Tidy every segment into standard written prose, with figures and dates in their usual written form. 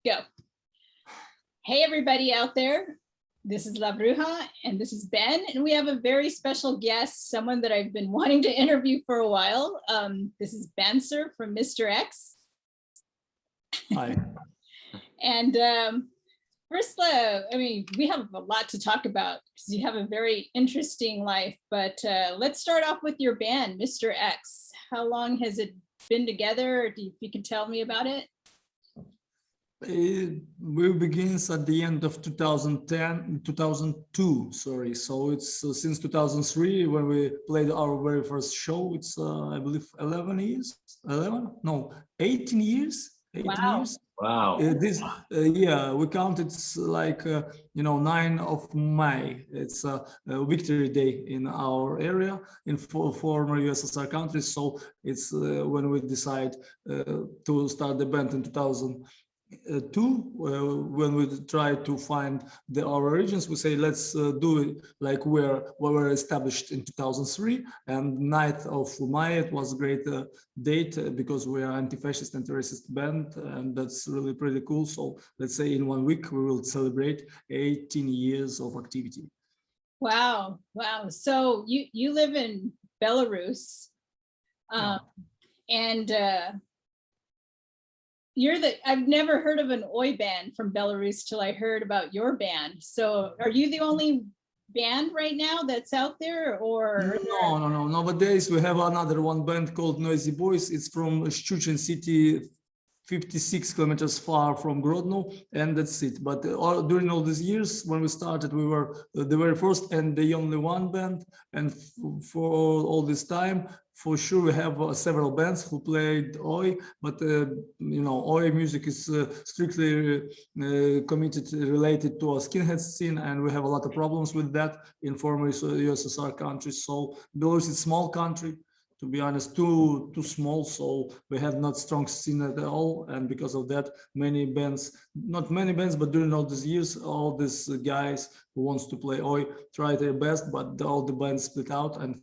Go. Hey, everybody out there. This is La Bruja, and this is Ben, and we have a very special guest, someone that I've been wanting to interview for a while. This is Bancer from Mister X. Hi. And first, we have a lot to talk about because you have a very interesting life, but let's start off with your band, Mister X. How long has it been together? If you can tell me about it. We begins at the end of 2002, sorry. So it's since 2003 when we played our very first show. It's, I believe, 11 years, 11? No, 18 years. 18 Wow. years. Wow. Yeah, we counted like, 9 of May. It's a victory day in our area in former USSR countries. So it's when we decide to start the band in 2002, when we try to find our origins, we say let's do it like we were established in 2003, and 9th of May, it was a great date because we are anti-fascist, anti-racist band, and that's really pretty cool. So let's say in 1 week we will celebrate 18 years of activity. Wow. So you live in Belarus, Yeah. and I've never heard of an Oi band from Belarus till I heard about your band. So are you the only band right now that's out there, or? No. Nowadays we have another one band called Noisy Boys. It's from Szczecin city, 56 kilometers far from Grodno, and that's it. But during all these years, when we started, we were the very first and the only one band. And for all this time, for sure, we have several bands who played Oi, but Oi music is strictly related to a skinhead scene, and we have a lot of problems with that in former USSR countries. So Belarus is a small country, to be honest, too small, so we have not strong scene at all, and because of that, many bands, not many bands, but during all these years, all these guys who wants to play Oi try their best, but all the bands split out, and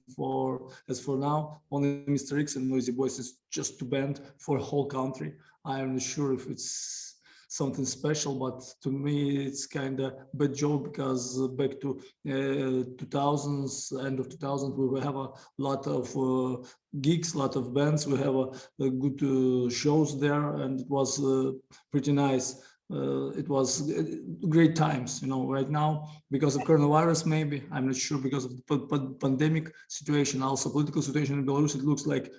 as for now, only Mr. X and Noisy Boys is just two band for a whole country. I am not sure if it's something special, but to me it's kind of bad joke, because back to 2000s, end of 2000, we will have a lot of gigs, a lot of bands. We have a good shows there, and it was pretty nice. It was great times, right now, because of coronavirus, maybe, I'm not sure, because of the pandemic situation, also political situation in Belarus, it looks like,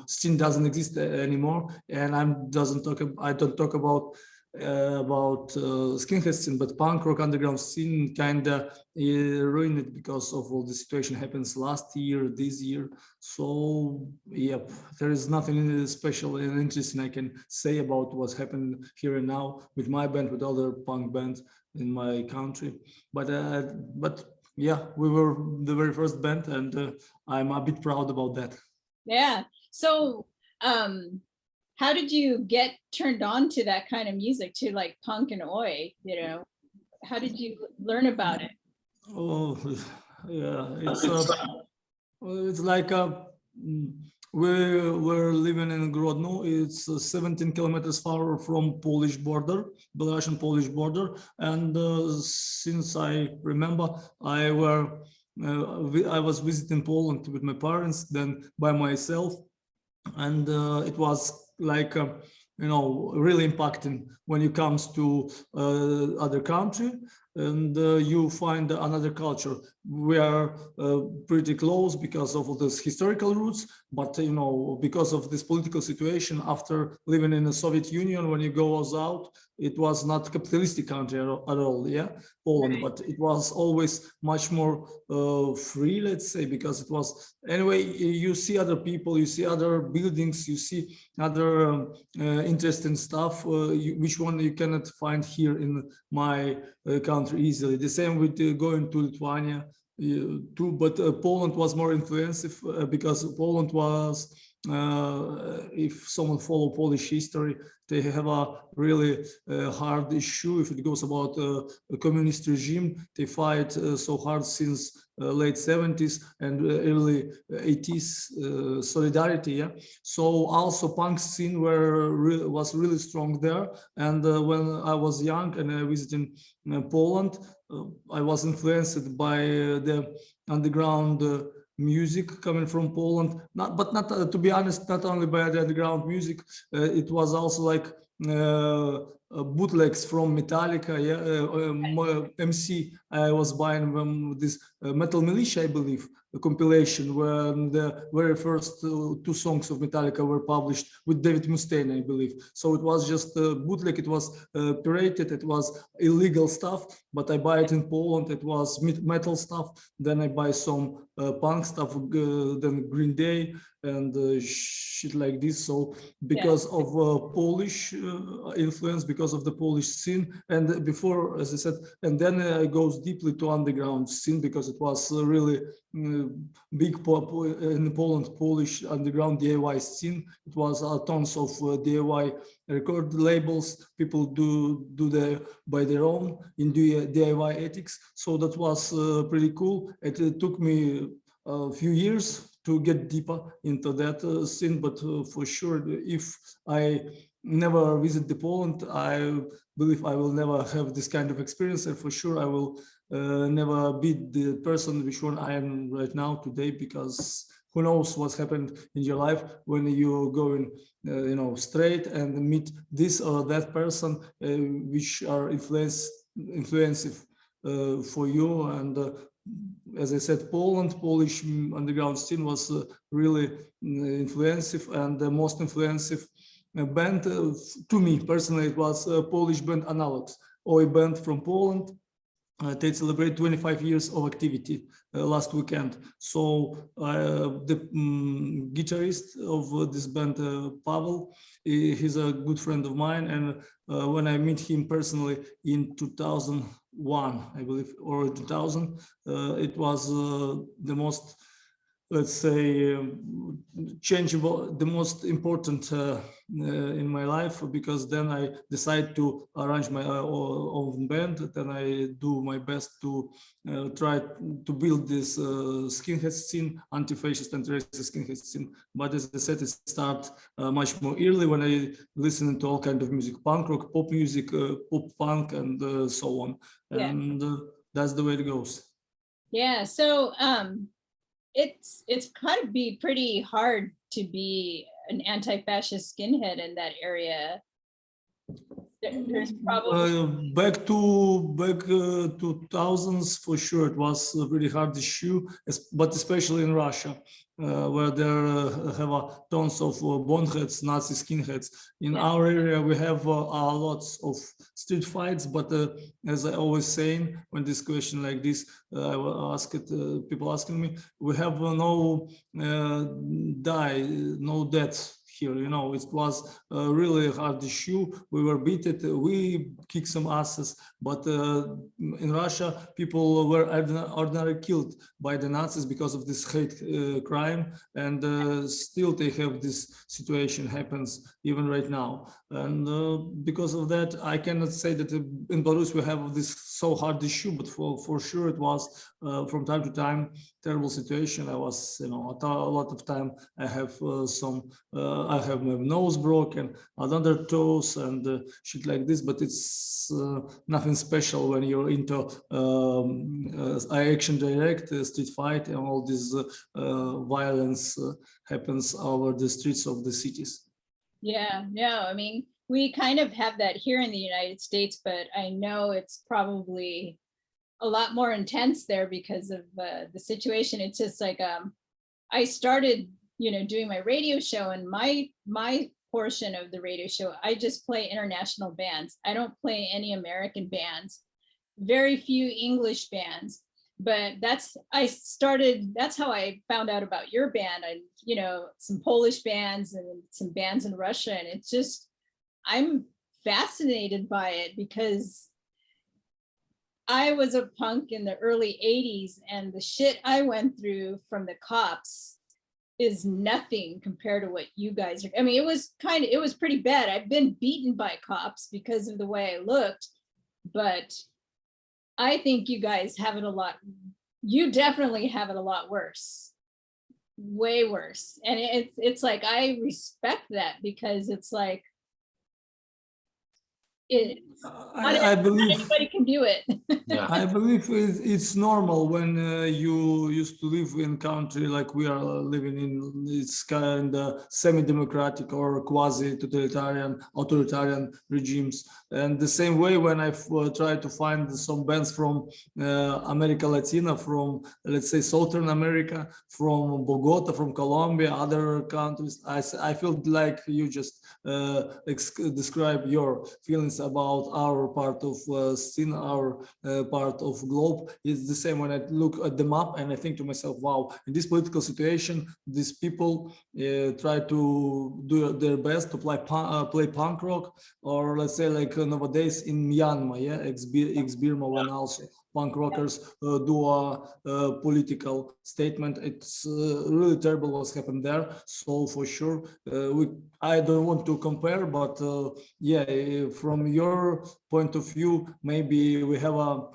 scene doesn't exist anymore. And I don't talk about skinhead scene, but punk rock underground scene kind of ruined it because of all the situation happens last year, this year. So yep, there is nothing special and interesting I can say about what's happened here and now with my band, with other punk bands in my country. But yeah, we were the very first band, and I'm a bit proud about that. Yeah. So how did you get turned on to that kind of music, to like punk and Oi? How did you learn about it? Oh, yeah, it's like we're living in Grodno. It's 17 kilometers far from Polish border, Belarusian Polish border, and since I remember, I was visiting Poland with my parents, then by myself, and it was like really impacting when it comes to other country, and you find another culture. We are pretty close because of those historical roots, but because of this political situation, after living in the Soviet Union, when you go out, it was not capitalistic country at all, yeah, Poland, Right. but it was always much more free, let's say, because it was, anyway, you see other people, you see other buildings, you see other interesting stuff, which one you cannot find here in my country easily. The same with going to Lithuania too, but Poland was more influensive because Poland was, if someone follow Polish history, they have a really hard issue if it goes about a communist regime. They fight so hard since late 70s and early 80s solidarity. Yeah. So also punk scene was really strong there. And when I was young and I visited Poland, I was influenced by the underground music coming from Poland. But not to be honest, not only by the underground music, it was also like bootlegs from Metallica. Yeah, MC. I was buying this Metal Militia, I believe, a compilation when the very first two songs of Metallica were published with David Mustaine, I believe. So it was just bootleg. It was pirated. It was illegal stuff. But I buy it in Poland. It was metal stuff. Then I buy some punk stuff. Then Green Day and shit like this. So because of Polish influence, because of the Polish scene, and before, as I said, and then it goes deeply to underground scene because it was really big pop in Poland, Polish underground DIY scene. It was tons of DIY record labels. People do their by their own in DIY ethics. So that was pretty cool. It took me a few years to get deeper into that scene, but for sure, if I never visit the Poland, I believe I will never have this kind of experience, and for sure I will never be the person which one I am right now today, because who knows what's happened in your life when you're going straight and meet this or that person which are influensive for you. And as I said, Polish underground scene was really influensive, and the most influensive band to me personally, it was a Polish band Analogs, or a band from Poland. They celebrate 25 years of activity last weekend. So the guitarist of this band, Pavel, he's a good friend of mine. And when I meet him personally in 2001, I believe, or 2000, it was the most, let's say, changeable, the most important in my life, because then I decide to arrange my own band. Then I do my best to try to build this skinhead scene, anti-fascist and racist skinhead scene. But as I said, it starts much more early when I listen to all kind of music, punk rock, pop music, pop punk, and so on. And that's the way it goes. Yeah. So it's kind of be pretty hard to be an anti-fascist skinhead in that area. There's probably back to 2000s, for sure, it was a really hard issue, but especially in Russia, where there have tons of boneheads, Nazi skinheads. In our area, we have lots of street fights, but as I always saying, when this question like this, I will ask it, people asking me, we have no death here. It was a really hard issue. We were beaten, we kicked some asses, but in Russia, people were ordinarily killed by the Nazis because of this hate crime, and still they have this situation happens even right now. And because of that, I cannot say that in Belarus we have this so hard issue, but for sure it was from time to time terrible situation. I was, a lot of time I have I have my nose broken, another toes, and shit like this. But it's nothing special when you're into action direct, street fight, and all this violence happens over the streets of the cities. Yeah, no, I mean, we kind of have that here in the United States, but I know it's probably a lot more intense there because of the situation. It's just like I started, doing my radio show, and my portion of the radio show, I just play international bands. I don't play any American bands, very few English bands. But that's how I found out about your band. And some Polish bands and some bands in Russia, and it's just, I'm fascinated by it because I was a punk in the early 80s, and the shit I went through from the cops is nothing compared to what you guys are. I mean, it was pretty bad. I've been beaten by cops because of the way I looked, but I think you guys have it a lot you definitely have it a lot worse, way worse. And it's like, I respect that, because it's like, not I believe anybody can do it. Yeah. I believe it's normal when you used to live in country like we are living in. It's kind of semi-democratic or quasi-totalitarian, authoritarian regimes. And the same way when I try to find some bands from America Latina, from let's say Southern America, from Bogota, from Colombia, other countries, I feel like you just describe your feelings about our part of scene, our part of globe. Is the same when I look at the map and I think to myself, wow, in this political situation, these people try to do their best to play punk rock, or let's say like nowadays in Myanmar, yeah, ex-Burma, when also punk rockers do a political statement. It's really terrible what's happened there. So for sure, I don't want to compare, but yeah, from your point of view, maybe we have a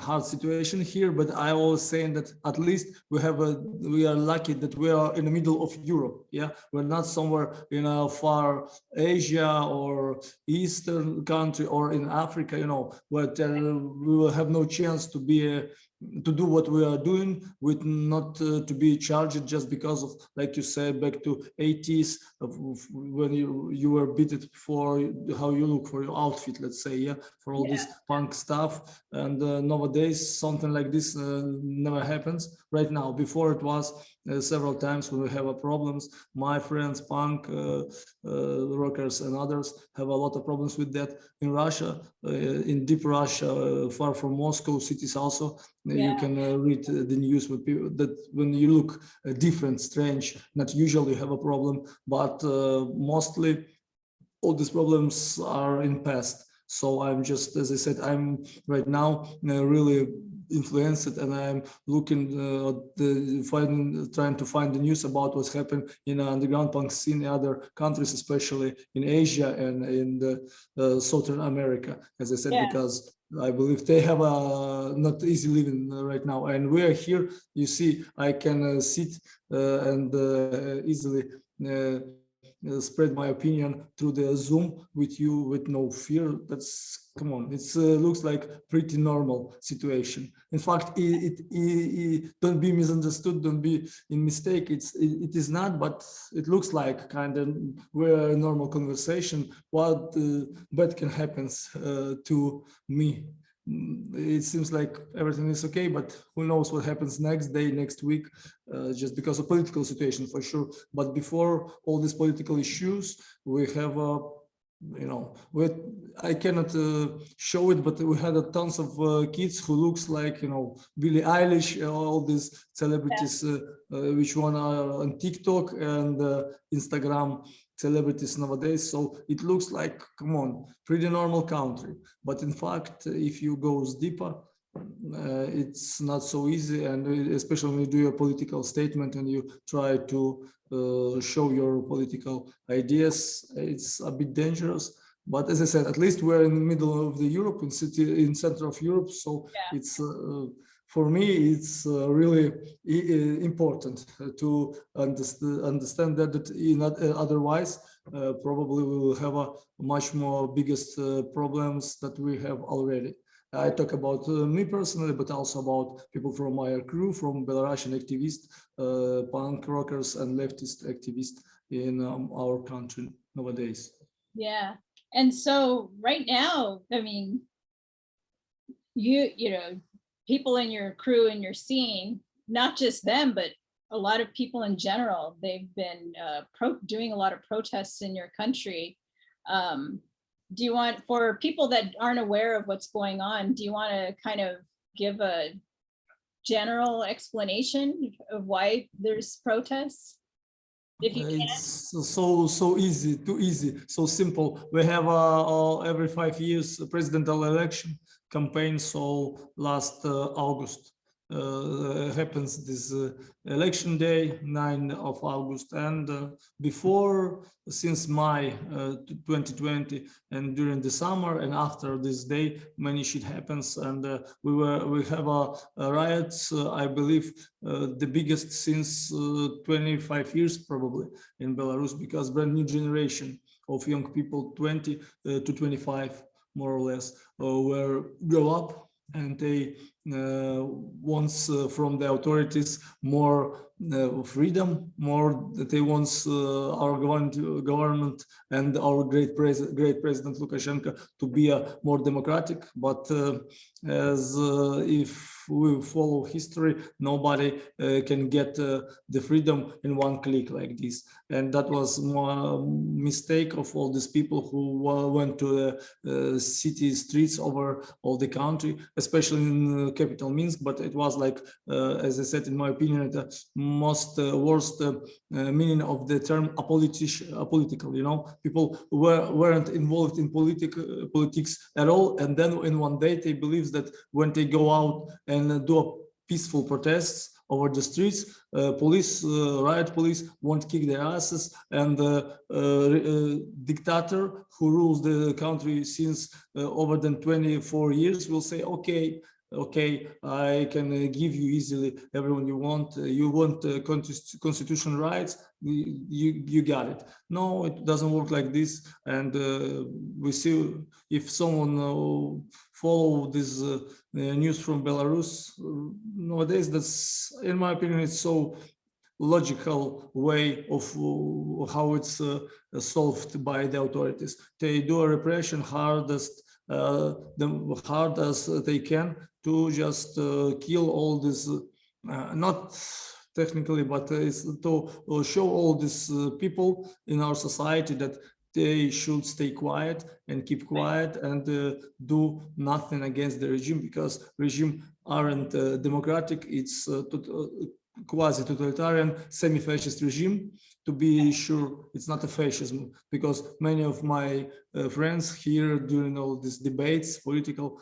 hard situation here, but I was saying that at least we are lucky that we are in the middle of Europe. Yeah, we're not somewhere in a far Asia or Eastern country or in Africa, where we will have no chance to be to do what we are doing, with not to be charged just because of, like you said, back to 80s when you were beaten for how you look, for your outfit, let's say, yeah, for all this punk stuff. And nowadays something like this never happens right now. Before it was several times when we have problems. My friends, punk rockers and others, have a lot of problems with that. In Russia, in deep Russia, far from Moscow cities also, you can read the news with people that when you look different, strange, not usually have a problem, but mostly all these problems are in past. So I'm just, as I said, I'm right now really influenced, and I'm looking trying to find the news about what's happened in the underground punk scene in other countries, especially in Asia and in the Southern America, as I said, because I believe they have a not easy living right now, and we are here. You see, I can sit and easily spread my opinion through the Zoom with you with no fear. That's, come on, it looks like pretty normal situation. In fact, it don't be misunderstood, don't be in mistake. It is not, but it looks like kind of we're a normal conversation. What bad can happen to me? It seems like everything is okay, but who knows what happens next day, next week, just because of political situation, for sure. But before all these political issues, we have I cannot show it, but we had tons of kids who looks like, Billie Eilish, all these celebrities, which one are on TikTok and Instagram celebrities nowadays. So it looks like, come on, pretty normal country. But in fact, if you go deeper, it's not so easy. And especially when you do a political statement and you try to show your political ideas, it's a bit dangerous. But as I said, at least we're in the middle of the Europe, in center of Europe. So it's for me, it's really important to understand that otherwise, probably we will have a much more biggest problems that we have already. I talk about me personally, but also about people from my crew, from Belarusian activists, punk rockers and leftist activists in our country nowadays. Yeah. And so right now, I mean, you know, people in your crew and your scene, not just them, but a lot of people in general, they've been doing a lot of protests in your country. Do you want, for people that aren't aware of what's going on, do you want to kind of give a general explanation of why there's protests? If you can. It's so easy, too easy, so simple. We have every 5 years a presidential election campaign. So last August, happens this election day, 9 of August, and before, since May 2020, and during the summer and after this day, many shit happens, and we have a riots, I believe, the biggest since 25 years probably in Belarus, because brand new generation of young people, 20 to 25 more or less, were grow up, and they wants from the authorities more freedom, more that they wants our government and our great president Lukashenko to be more democratic. But as if we follow history, nobody can get the freedom in one click like this. And that was a mistake of all these people who went to the city streets over all the country, especially in capital Minsk. But it was like, as I said, in my opinion, the most worst meaning of the term apolitical. You know, people weren't involved in politics at all, and then in one day they believe that when they go out and do a peaceful protests over the streets, riot police won't kick their asses, and the dictator who rules the country since over than 24 years will say, okay, I can give you easily everyone you want. You want constitutional rights, you got it. No, it doesn't work like this. And we see, if someone follow this news from Belarus nowadays, that's, in my opinion, it's so logical way of how it's solved by the authorities. They do a repression hardest, the hard as they can, to just kill all this, not technically, but it's to show all these people in our society that they should stay quiet and keep quiet and do nothing against the regime, because regime aren't democratic. It's quasi-totalitarian, semi-fascist regime. To be sure, it's not a fascism, because many of my friends here during all these debates, political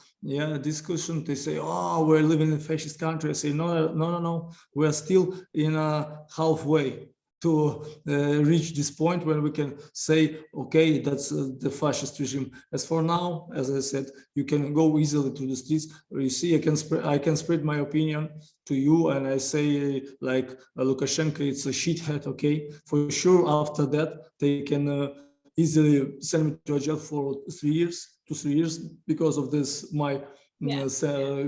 discussion, they say, oh, we're living in a fascist country. I say, no, we're still in a halfway to reach this point where we can say, okay, that's the fascist regime. As for now, as I said, you can go easily to the streets. You see, I can spread my opinion to you, and I say, like, Lukashenko, it's a shithead, okay? For sure, after that, they can easily send me to a jail for 3 years, 2-3 years, because of this, my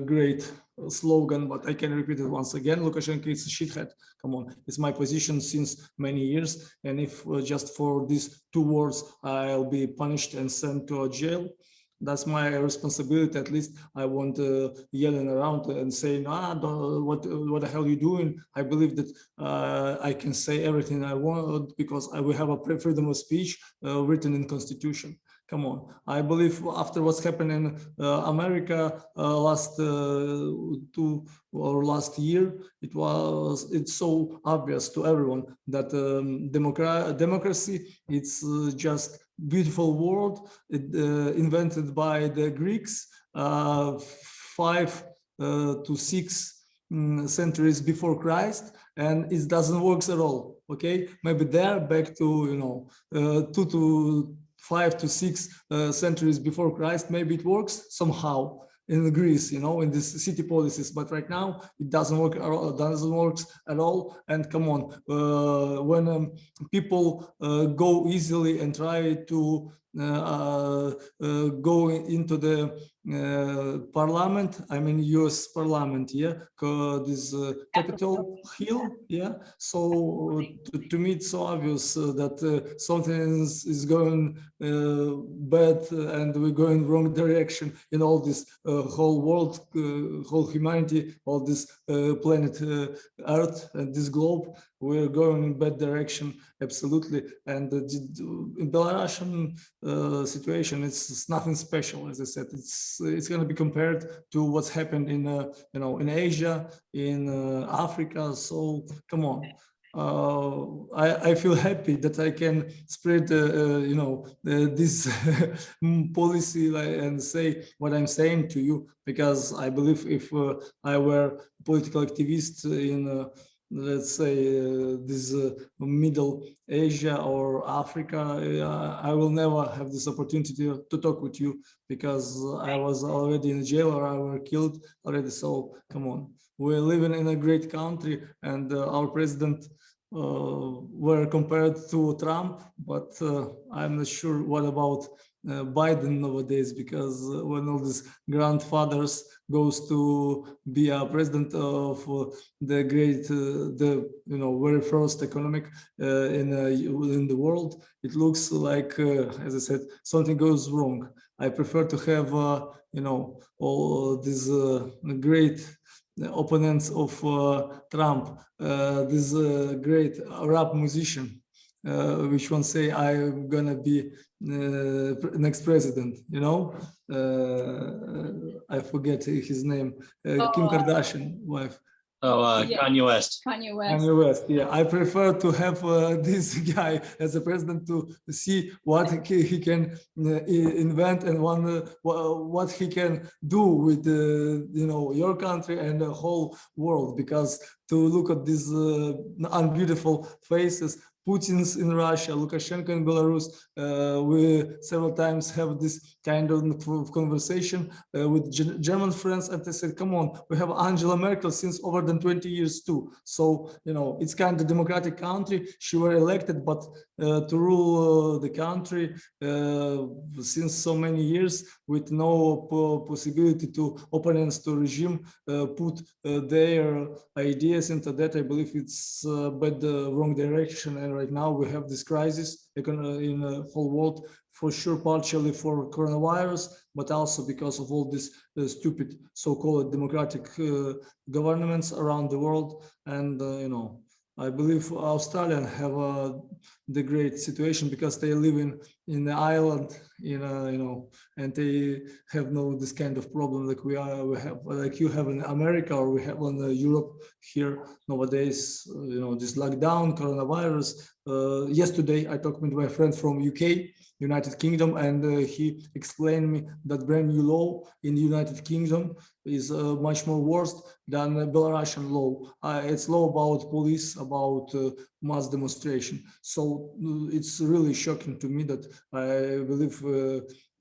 great slogan, but I can repeat it once again. Lukashenko is a shithead. Come on, it's my position since many years, and if just for these 2 words I'll be punished and sent to a jail, that's my responsibility. At least I won't yelling around and saying, what the hell are you doing? I believe that I can say everything I want, because we have a freedom of speech written in Constitution. Come on, I believe after what's happened in America last year, it's so obvious to everyone that democracy, it's just beautiful word invented by the Greeks 5 to 6 centuries before Christ, and it doesn't work at all. Okay, maybe they're back to 2 to 5 to 6 centuries before Christ, maybe it works somehow in Greece, in these city policies, but right now it doesn't work at all. And come on, when people go easily and try to go into the parliament, I mean US parliament, this Capitol Hill, so to me it's so obvious that something is going bad, and we're going wrong direction in all this whole world, whole humanity, all this planet Earth and this globe. We're going in bad direction, absolutely. And in Belarusian situation, it's nothing special. As I said, it's going to be compared to what's happened in in Asia, in Africa. So come on, I feel happy that I can spread, this policy and say what I'm saying to you, because I believe if I were political activist in, let's say, this Middle Asia or Africa, I will never have this opportunity to talk with you, because I was already in jail or I were killed already. So come on, we're living in a great country, and our president were compared to Trump, but I'm not sure what about Biden nowadays, because when all these grandfathers goes to be a president of the great, very first economic in the world, it looks like, as I said, something goes wrong. I prefer to have, all these great opponents of Trump, this great rap musician, which one say I'm gonna be next president, I forget his name, Kim Kardashian wife. Yeah. Kanye West. Kanye West. Kanye West, yeah. I prefer to have this guy as a president to see what he can invent and what he can do with your country and the whole world. Because to look at these unbeautiful faces, Putin's in Russia, Lukashenko in Belarus, we several times have this kind of conversation with German friends, and they said, come on, we have Angela Merkel since over than 20 years too. So, it's kind of democratic country. She were elected, but to rule the country since so many years with no possibility to opponents to regime put their ideas into that, I believe it's but the wrong direction. And right now we have this crisis in the whole world, for sure, partially for coronavirus, but also because of all these stupid so-called democratic governments around the world. And I believe Australians have the great situation because they live in the island, and they have no this kind of problem like we have, like you have in America or we have in Europe here nowadays. This lockdown, coronavirus. Yesterday, I talked with my friend from UK, United Kingdom, and he explained me that brand new law in the United Kingdom is much more worse than Belarusian law. It's law about police, about mass demonstration. So it's really shocking to me that I believe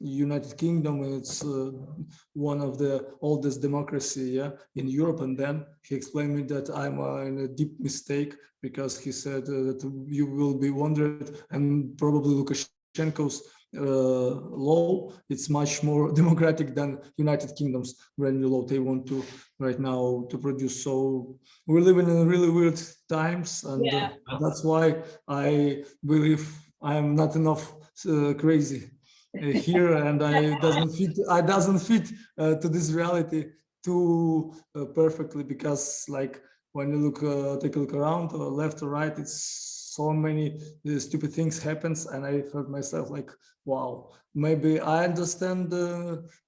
United Kingdom, it's one of the oldest democracy in Europe. And then he explained me that I'm in a deep mistake, because he said that you will be wondered, and probably Lukashenko's law, it's much more democratic than United Kingdom's brand new law they want to right now to produce. So we're living in really weird times, and that's why I believe I'm not enough crazy here, and I doesn't fit to this reality too perfectly, because like when you take a look around left or right, it's so many stupid things happens, and I felt myself like, wow, maybe I understand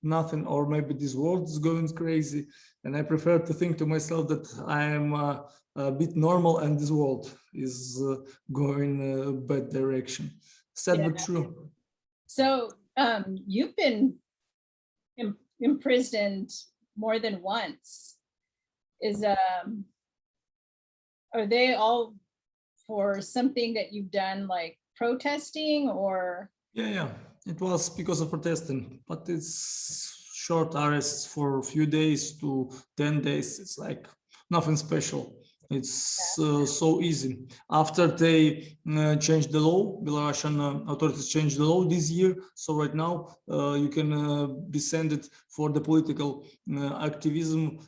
nothing, or maybe this world is going crazy. And I prefer to think to myself that I am a bit normal and this world is going a bad direction. Sad but true. So you've been imprisoned more than once. Are they all for something that you've done, like protesting, or? Yeah, it was because of protesting, but it's short arrests for a few days to 10 days. It's like nothing special. It's so easy. After they changed the law, Belarusian authorities changed the law this year. So right now you can be sent for the political activism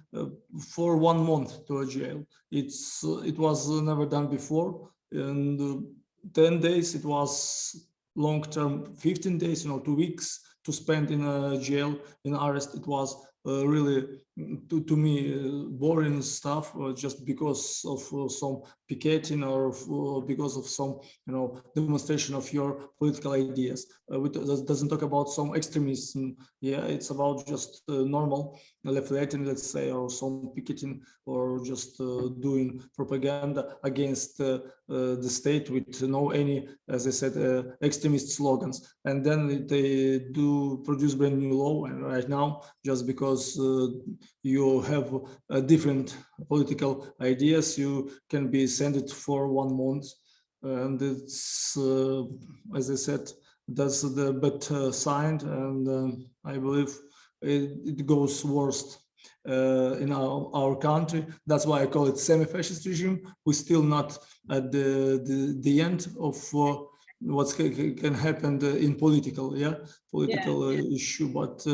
for 1 month to a jail. It was never done before. And 10 days, it was long term, 15 days, 2 weeks to spend in a jail, in arrest. It was really to me boring stuff just because of some picketing or because of some demonstration of your political ideas. Doesn't talk about some extremism. Yeah, it's about just normal leafleting, let's say, or some picketing, or just doing propaganda against the state with no any, as I said, extremist slogans. And then they do produce brand new law, and right now, just because you have different political ideas, you can be sent for 1 month. And it's, as I said, that's the bad sign, and I believe it goes worst in our country. That's why I call it semi-fascist regime. We're still not at the end of what can happen in political issue, but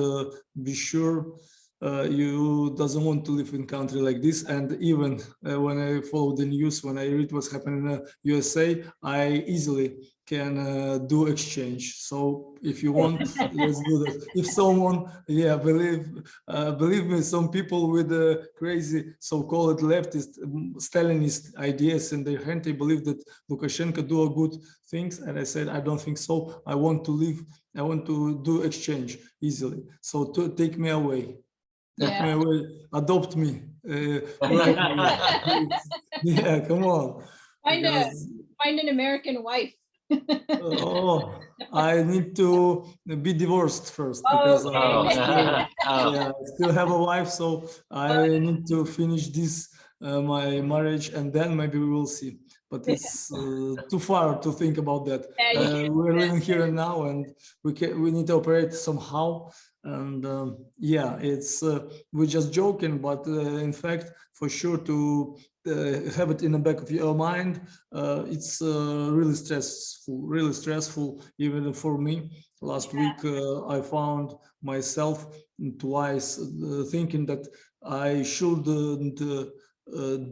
be sure you doesn't want to live in country like this. And even when I follow the news, when I read what's happening in USA, I easily can do exchange. So if you want, let's do that. If someone, believe me, some people with crazy so-called leftist, Stalinist ideas in their hand, they believe that Lukashenko do a good things. And I said, I don't think so. I want to live. I want to do exchange easily. So take me away. Take me away. Adopt me. Like me. Yeah, come on. Find an American wife. Oh, I need to be divorced first because I still have a wife, so I need to finish this my marriage, and then maybe we will see. But it's too far to think about that. We're living here and now, and we need to operate somehow. And it's we're just joking, but in fact, for sure, to have it in the back of your mind, it's really stressful, even for me. Last week, I found myself twice thinking that I shouldn't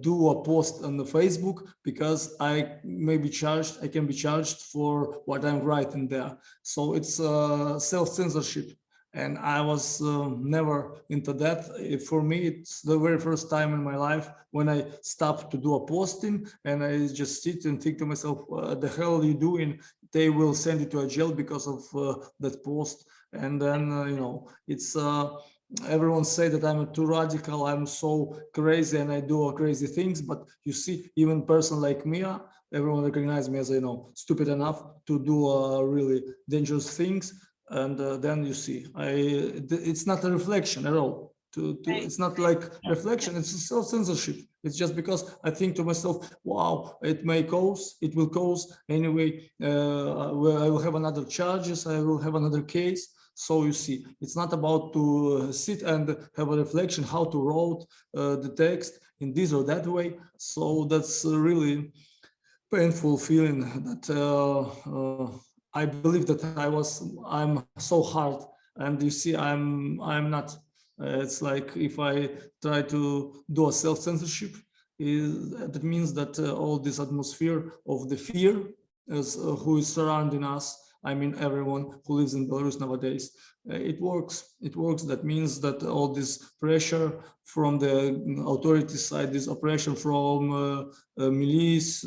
do a post on the Facebook because I can be charged for what I'm writing there. So it's self-censorship. And I was never into that. For me, it's the very first time in my life when I stopped to do a posting, and I just sit and think to myself, what the hell are you doing? They will send you to a jail because of that post. And then, it's everyone say that I'm too radical, I'm so crazy, and I do crazy things. But you see, even person like me, everyone recognize me as, stupid enough to do really dangerous things. And then you see, it's not a reflection at all. It's not like reflection, it's self-censorship. It's just because I think to myself, wow, it will cause anyway, I will have another charges, I will have another case. So you see, it's not about to sit and have a reflection how to write the text in this or that way. So that's a really painful feeling that I believe that I'm so hard, and you see, I'm not. It's like if I try to do a self-censorship, that means that all this atmosphere of the fear who is surrounding us. I mean, everyone who lives in Belarus nowadays, it works. It works. That means that all this pressure from the authority side, this oppression from milice,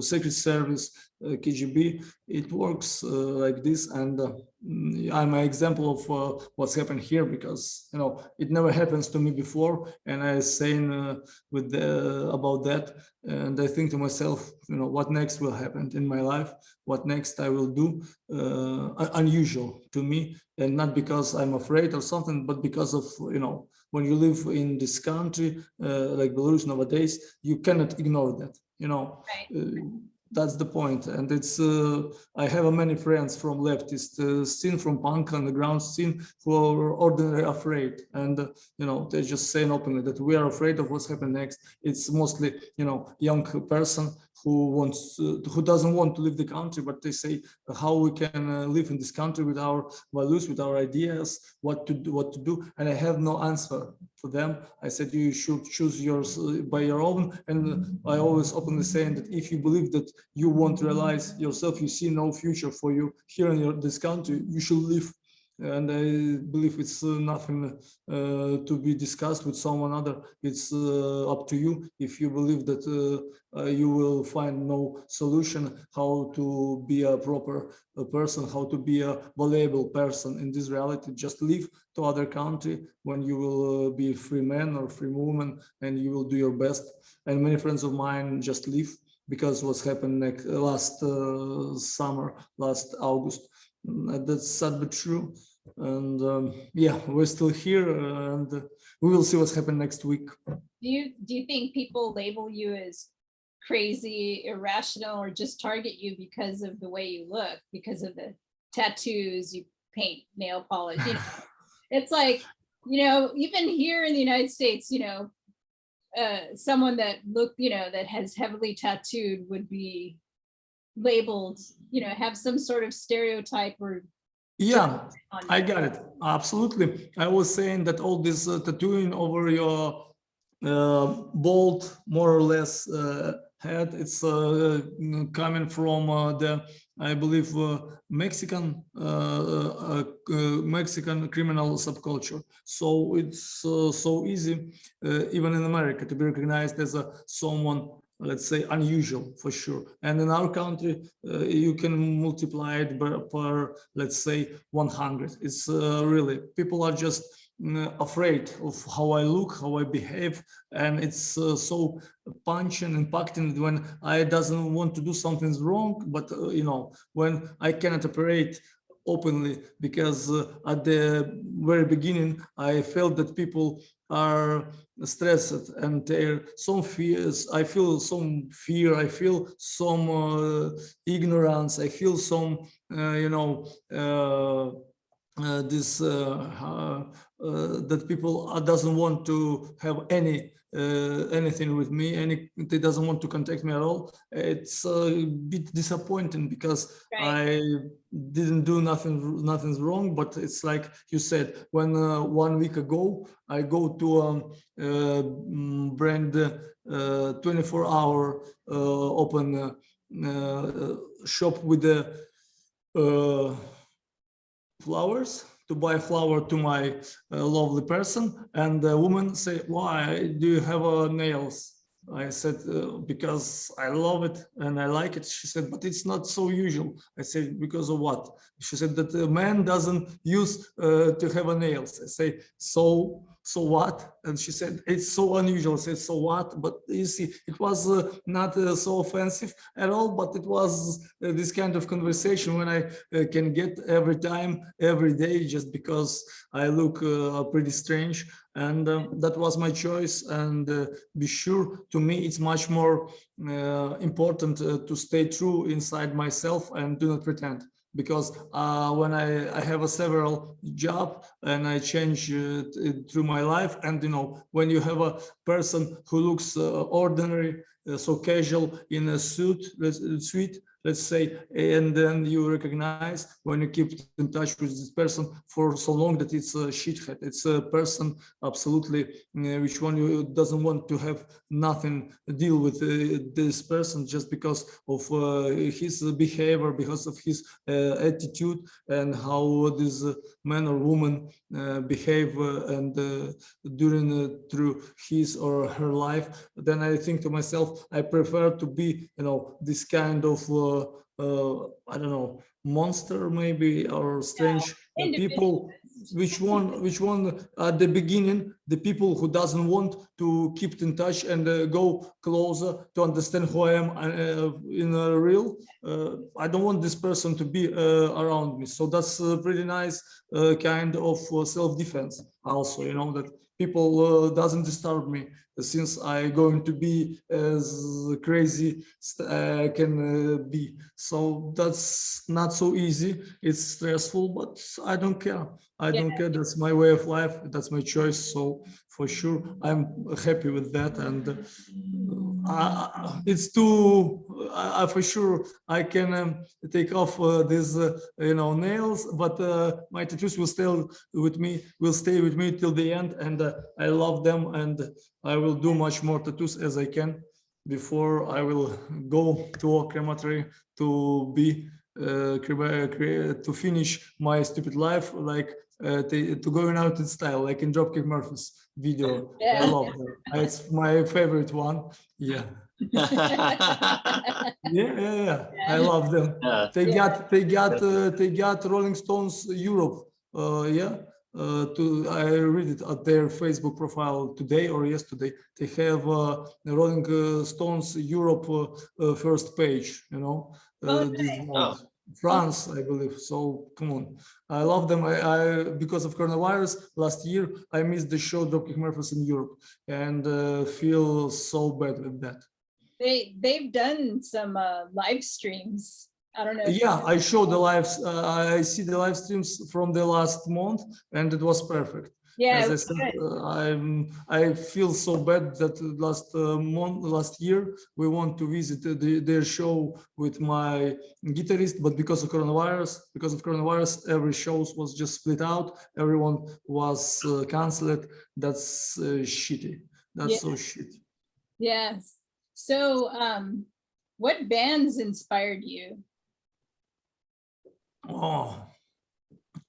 secret service, KGB, it works like this. And I'm an example of what's happened here, because it never happens to me before, and I was saying about that, and I think to myself, what next will happen in my life, what next I will do, unusual to me, and not because I'm afraid or something, but because of when you live in this country like Belarus nowadays, you cannot ignore that. That's the point. And it's I have many friends from leftist scene, from punk underground scene, who are ordinarily afraid, and they're just saying openly that we are afraid of what's happening next. It's mostly young person who doesn't want to leave the country, but they say how we can live in this country with our values, with our ideas, what to do. And I have no answer for them. I said you should choose yours by your own. And I always openly saying that if you believe that you won't realize yourself, you see no future for you here in this country, you should leave. and I believe it's nothing to be discussed with someone other. It's up to you. If you believe that you will find no solution how to be a proper person, how to be a valuable person in this reality, just leave to other country when you will be a free man or free woman, and you will do your best. And many friends of mine just leave because what's happened last summer, last August. That's sad but true. And yeah, we're still here, and we will see what's happened next week. Do you think people label you as crazy, irrational, or just target you because of the way you look, because of the tattoos you paint, nail polish? It's like, even here in the United States, someone that that has heavily tattooed would be labeled, have some sort of stereotype or yeah, I got it. Absolutely. I was saying that all this tattooing over your bald, more or less, head, it's coming from I believe, Mexican criminal subculture. So it's so easy, even in America, to be recognized as someone, let's say, unusual, for sure. And in our country, you can multiply it per, let's say, 100. It's really, people are just afraid of how I look, how I behave, and it's so punching, impacting when I doesn't want to do something wrong, but when I cannot operate openly, because at the very beginning I felt that people are stressed and some fears. I feel some fear, I feel some ignorance, I feel some this that people doesn't want to have anything with me, they doesn't want to contact me at all. It's a bit disappointing because Right. I didn't do nothing's wrong, but it's like you said, when 1 week ago I go to brand 24-hour open shop with the flowers, to buy flower to my lovely person, and the woman say, why do you have nails? I said, because I love it and I like it. She said, but it's not so usual. I said, because of what? She said that a man doesn't use to have a nails. I say, so what? And she said, it's so unusual. I said, so what? But you see, it was not so offensive at all, but it was this kind of conversation when I can get every time, every day, just because I look pretty strange. And that was my choice. And be sure, to me, it's much more important to stay true inside myself and do not pretend. Because when I have a several job and I change through my life, and when you have a person who looks ordinary, so casual in a suit, let's say, and then you recognize when you keep in touch with this person for so long that it's a shithead. It's a person absolutely which one you doesn't want to have nothing deal with this person just because of his behavior, because of his attitude, and how this man or woman behave and during through his or her life. Then I think to myself, I prefer to be this kind of I don't know, monster maybe, or strange people. Which one at the beginning, the people who doesn't want to keep in touch and go closer to understand who I am in a real, I don't want this person to be around me. So that's a pretty nice kind of self-defense also, that people doesn't disturb me, since I going to be as crazy can be. So that's not so easy. It's stressful, but I don't care. I don't care. That's my way of life. That's my choice. So for sure, I'm happy with that. And it's too, for sure, I can take off these, nails, but my tattoos will stay with me till the end. And I love them, and I will do much more tattoos as I can before I will go to a crematory to be to finish my stupid life, like to go in out in style, like in Dropkick Murphys video. I Yeah. love that. It's my favorite one. Yeah. Yeah. I love them. Yeah. They got Rolling Stones Europe. Yeah. I read it at their Facebook profile today or yesterday. They have the Rolling Stones Europe first page. You know, Oh, this nice. month. France, I believe. So come on, I love them. I because of coronavirus last year, I missed the show Dropkick Murphys in Europe, and feel so bad with that. They've done some live streams. I don't know. Yeah, I show the lives. I see the live streams from the last month, and it was perfect. Yeah, As it I was said, good. I feel so bad that last year, we want to visit their show with my guitarist, but because of coronavirus, every shows was just split out. Everyone was canceled. That's shitty. That's Yeah. so shitty. Yes. So, what bands inspired you? Oh,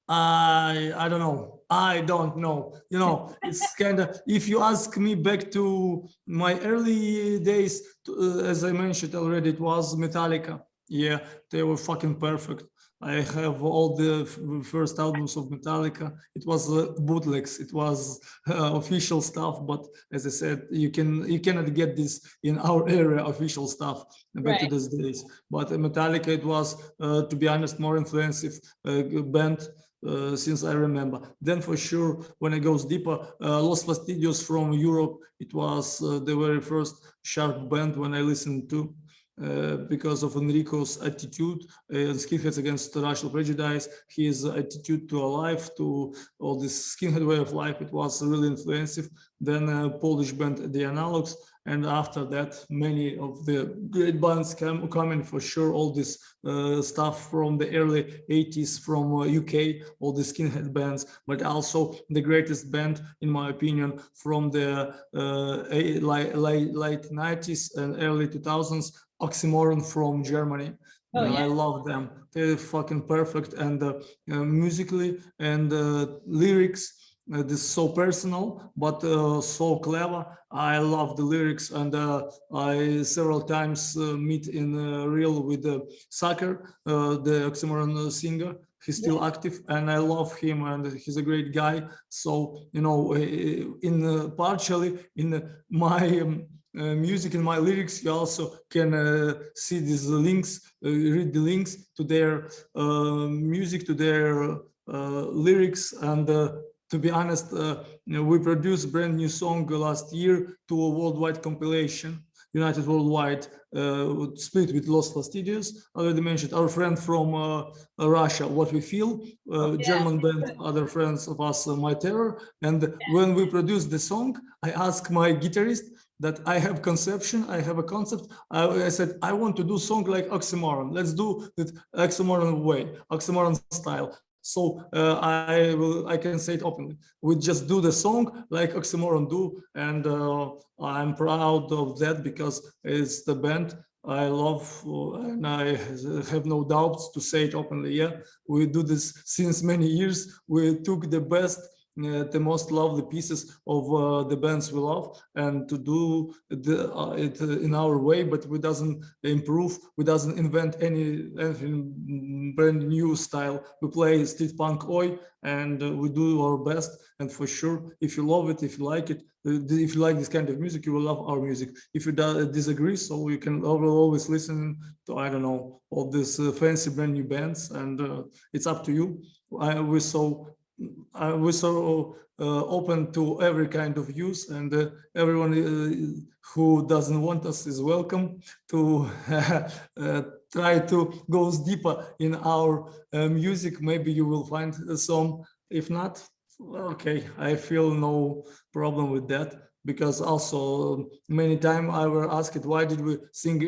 I don't know. I don't know. You know, it's kind of, if you ask me back to my early days, as I mentioned already, it was Metallica. Yeah, they were fucking perfect. I have all the first albums of Metallica. It was bootlegs. It was official stuff. But as I said, you cannot get this in our area official stuff back to Right. those days. But Metallica, it was to be honest, more influential band since I remember. Then for sure, when it goes deeper, Los Fastidios from Europe, it was the very first sharp band when I listened to. Because of Enrico's attitude, skinheads against racial prejudice, his attitude to life, to all this skinhead way of life, it was really influential. Then Polish band The Analogs, and after that, many of the great bands coming for sure. All this stuff from the early 80s from UK, all the skinhead bands, but also the greatest band, in my opinion, from the late 90s and early 2000s, Oxymoron from Germany. Oh, yeah. I love them. They're fucking perfect, and musically and lyrics. This is so personal, but so clever. I love the lyrics, and I several times meet in real with Sucker, the Oxymoron singer. He's still active, and I love him, and he's a great guy. So you know, in partially in my music and my lyrics, you also can see these links, read the links to their music, to their lyrics. And to be honest, we produced a brand new song last year to a worldwide compilation, United Worldwide, split with Los Fastidios. Already mentioned our friend from Russia, What We Feel, German band, other friends of us, My Terror. And when we produced the song, I asked my guitarist that I have a concept. I said, I want to do song like Oxymoron. Let's do it Oxymoron way, Oxymoron style. So I can say it openly. We just do the song like Oxymoron do, and I'm proud of that because it's the band I love, and I have no doubts to say it openly. Yeah, we do this since many years. We took the best, the most lovely pieces of the bands we love, and to do it in our way, but we doesn't improve, we doesn't invent anything brand new style. We play street punk oi, and we do our best. And for sure, if you love it, if you like it, if you like this kind of music, you will love our music. If you disagree, so you can always listen to, I don't know, all these fancy brand new bands, and it's up to you. We're so open to every kind of use, and everyone who doesn't want us is welcome to try to go deeper in our music. Maybe you will find some. If not, okay, I feel no problem with that, because also many times I were asked, why did we sing,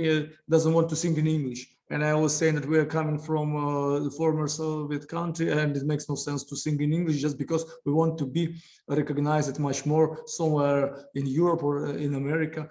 doesn't want to sing in English? And I was saying that we are coming from the former Soviet country, and it makes no sense to sing in English just because we want to be recognized much more somewhere in Europe or in America.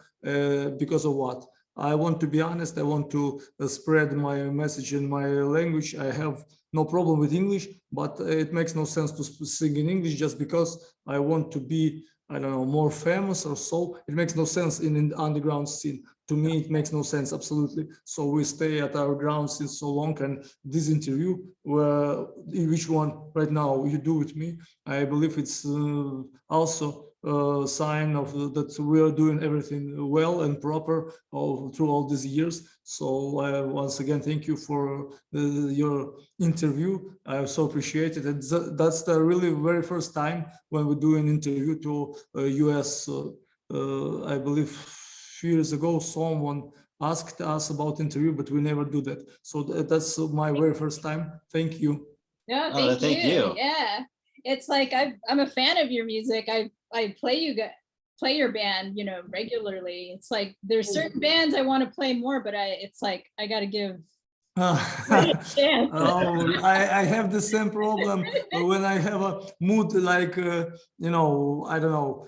Because of what? I want to be honest. I want to spread my message in my language. I have no problem with English, but it makes no sense to sing in English just because I want to be, I don't know, more famous or so. It makes no sense in the underground scene. To me, it makes no sense, absolutely. So we stay at our ground since so long, and this interview, which one right now you do with me, I believe it's also a sign of that we are doing everything well and proper through all these years. So once again, thank you for your interview. I so appreciate it. And that's the really very first time when we do an interview to US. I believe few years ago, someone asked us about interview, but we never do that. So that's my very first time. Thank you. No, Oh, thank thank you. you. Yeah, it's like I'm a fan of your music. I play your band, you know, regularly. It's like there's certain bands I want to play more, but it's like I got to give a chance. Oh, I have the same problem when I have a mood like, you know, I don't know,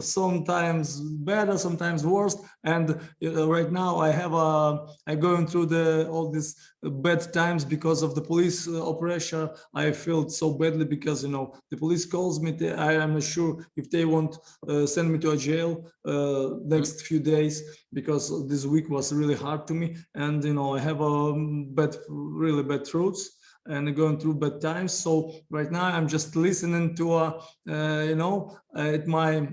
sometimes better, sometimes worse. And right now I'm going through all these bad times because of the police operation. I felt so badly because, you know, the police calls me. I am not sure if they won't send me to a jail next few days, because this week was really hard to me. And, you know, I have a really bad throats and going through bad times. So right now I'm just listening to you know, at my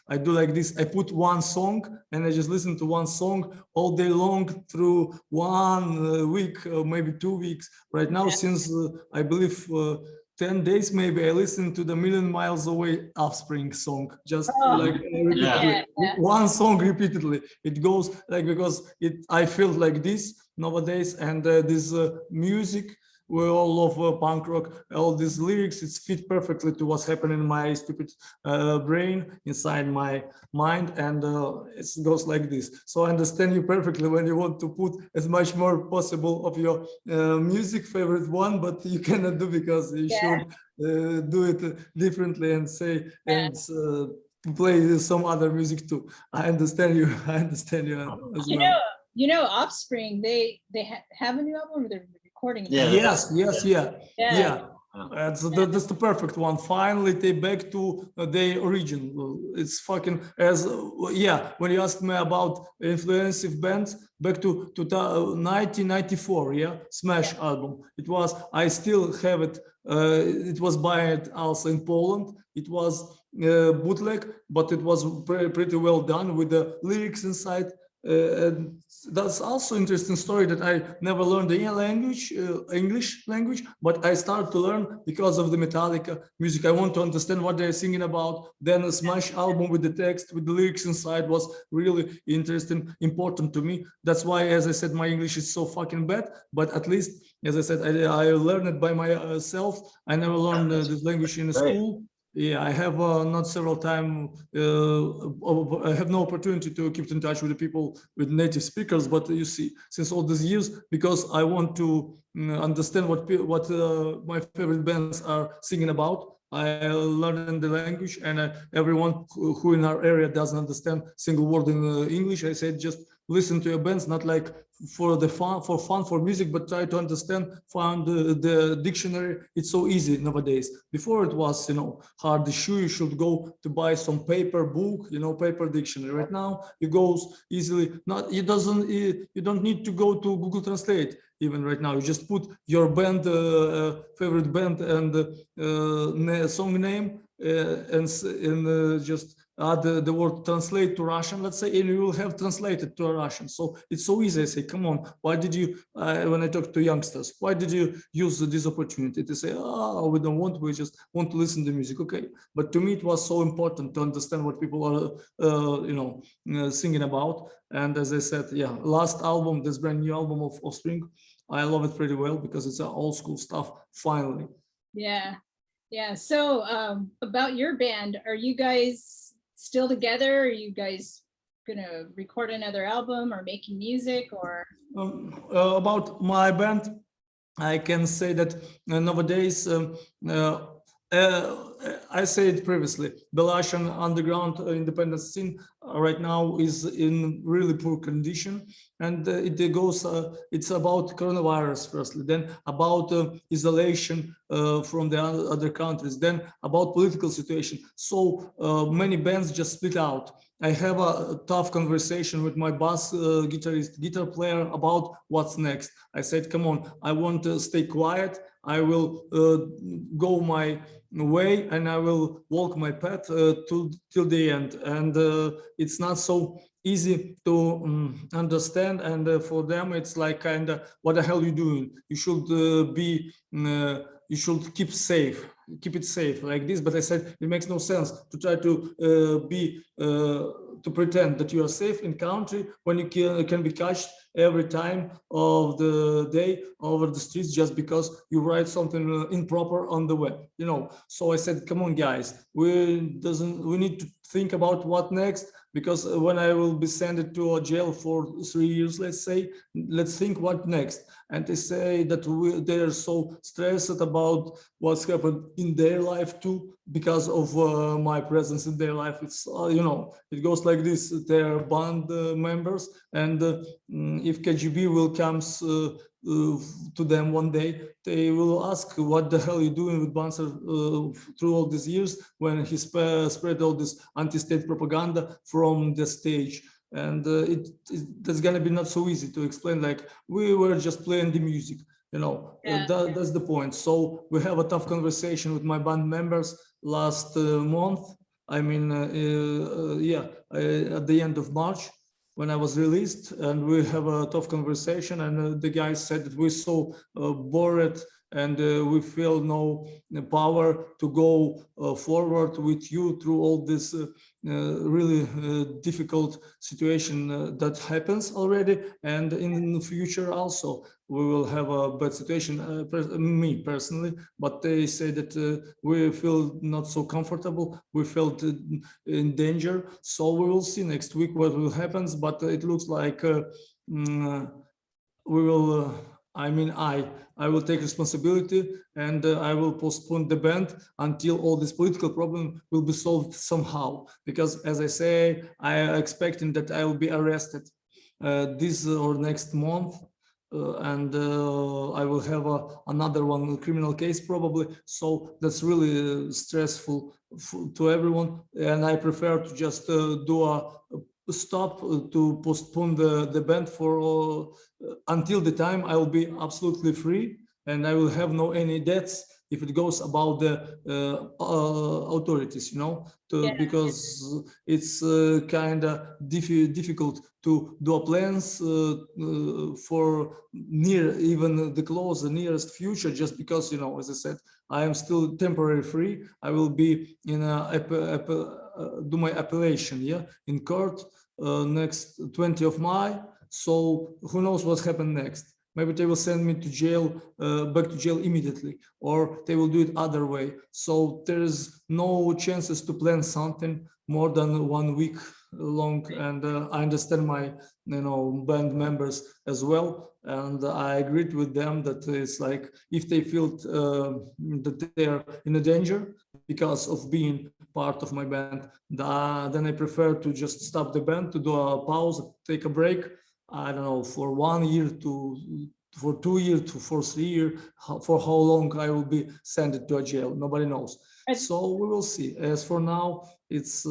I do like this. I put one song and I just listen to one song all day long through 1 week, maybe 2 weeks. Right now, since I believe 10 days, maybe I listen to the Million Miles Away Offspring song, just like repeatedly, one song repeatedly. It goes like, because I feel like this nowadays, and this music, we all love punk rock, all these lyrics, it's fit perfectly to what's happening in my stupid brain, inside my mind, and it goes like this. So I understand you perfectly when you want to put as much more possible of your music favorite one, but you cannot do, because you should do it differently and say and play some other music too. I understand you. I understand you as well. You know, Offspring, they have a new album, or they're recording it? Yes. That's the perfect one. Finally, they back to their origin. It's fucking as when you asked me about influensive bands, back to 1994, Smash album. It was, I still have it. It was bought also in Poland. It was bootleg, but it was pretty well done with the lyrics inside. And that's also interesting story that I never learned the language, English language, but I started to learn because of the Metallica music. I want to understand what they're singing about. Then a Smash album with the text, with the lyrics inside, was really interesting, important to me. That's why, as I said, my English is so fucking bad. But at least, as I said, I learned it by myself. I never learned this language in school. Yeah, I have not several time. I have no opportunity to keep in touch with the people, with native speakers. But you see, since all these years, because I want to understand what my favorite bands are singing about, I learned the language, and everyone who in our area doesn't understand single word in English, I said just listen to your bands, not like for fun, for music, but try to understand, find the dictionary. It's so easy nowadays. Before it was, you know, hard issue. You should go to buy some paper book, you know, paper dictionary. Right now, it goes easily. You don't need to go to Google Translate. Even right now, you just put your band, favorite band, and song name, and just add the word translate to Russian, let's say, and you will have translated to Russian. So it's so easy. I say, come on, why did you, when I talk to youngsters, why did you use this opportunity to say, oh, we don't want, we just want to listen to music, okay? But to me, it was so important to understand what people are, singing about. And as I said, last album, this brand new album of Offspring, I love it pretty well because it's old school stuff, finally. Yeah. So about your band, are you guys still together? Are you guys gonna record another album or making music, or? About my band, I can say that nowadays I said previously, Belarusian underground independent scene right now is in really poor condition, and it goes. It's about coronavirus firstly, then about isolation from the other countries, then about political situation. So many bands just split out. I have a tough conversation with my bass guitar player about what's next. I said, "Come on, I want to stay quiet. I will go my way and I will walk my path till the end." And it's not so easy to understand. And for them, it's like kind of, what the hell you doing? You should you should keep it safe like this. But I said it makes no sense to try to to pretend that you are safe in country when you can be catched every time of the day over the streets just because you write something improper on the web, you know. So I said, come on guys, we need to think about what next, because when I will be sent to a jail for 3 years, let's say, let's think what next. And they say that they are so stressed about what's happened in their life too, because of my presence in their life. It's you know, it goes like this. They're band members, and if KGB will comes to them one day, they will ask, what the hell are you doing with Bancer through all these years, when he spread all this anti-state propaganda from the stage. And that's gonna be not so easy to explain, like, we were just playing the music, you know. That's the point. So we have a tough conversation with my band members last month. I mean, at the end of March, when I was released, and we have a tough conversation, and the guys said that we're so bored, and we feel no power to go forward with you through all this really difficult situation that happens already, and in the future also we will have a bad situation, me personally. But they say that we feel not so comfortable, we felt in danger. So we will see next week what will happen, but it looks like we will I will take responsibility, and I will postpone the band until all this political problem will be solved somehow. Because, as I say, I am expecting that I will be arrested this or next month, and I will have another one criminal case probably. So that's really stressful to everyone, and I prefer to just do a stop, to postpone the band for until the time I will be absolutely free, and I will have no any debts if it goes about the authorities, you know, because it's kind of difficult to do plans for even the nearest future, just because, you know, as I said, I am still temporary free. I will be in do my appellation, in court next 20th of May. So who knows what happened next? Maybe they will send me to jail, back to jail immediately, or they will do it other way. So there's no chances to plan something more than 1 week long. And I understand my, band members as well. And I agreed with them that it's like, if they feel that they are in a danger because of being part of my band, then I prefer to just stop the band, to do a pause, take a break. I don't know, for 1 year for 2 years for 3 years, for how long I will be sent to a jail, nobody knows. So we will see. As for now, it's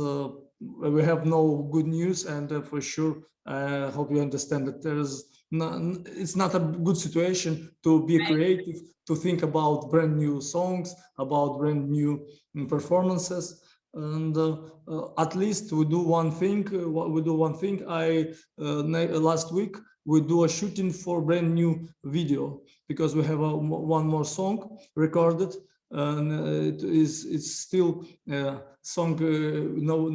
we have no good news, and for sure, I hope you understand that it's not a good situation to be creative, to think about brand new songs, about brand new performances. And at least we do one thing. Last week we do a shooting for brand new video, because we have one more song recorded, and it's still a song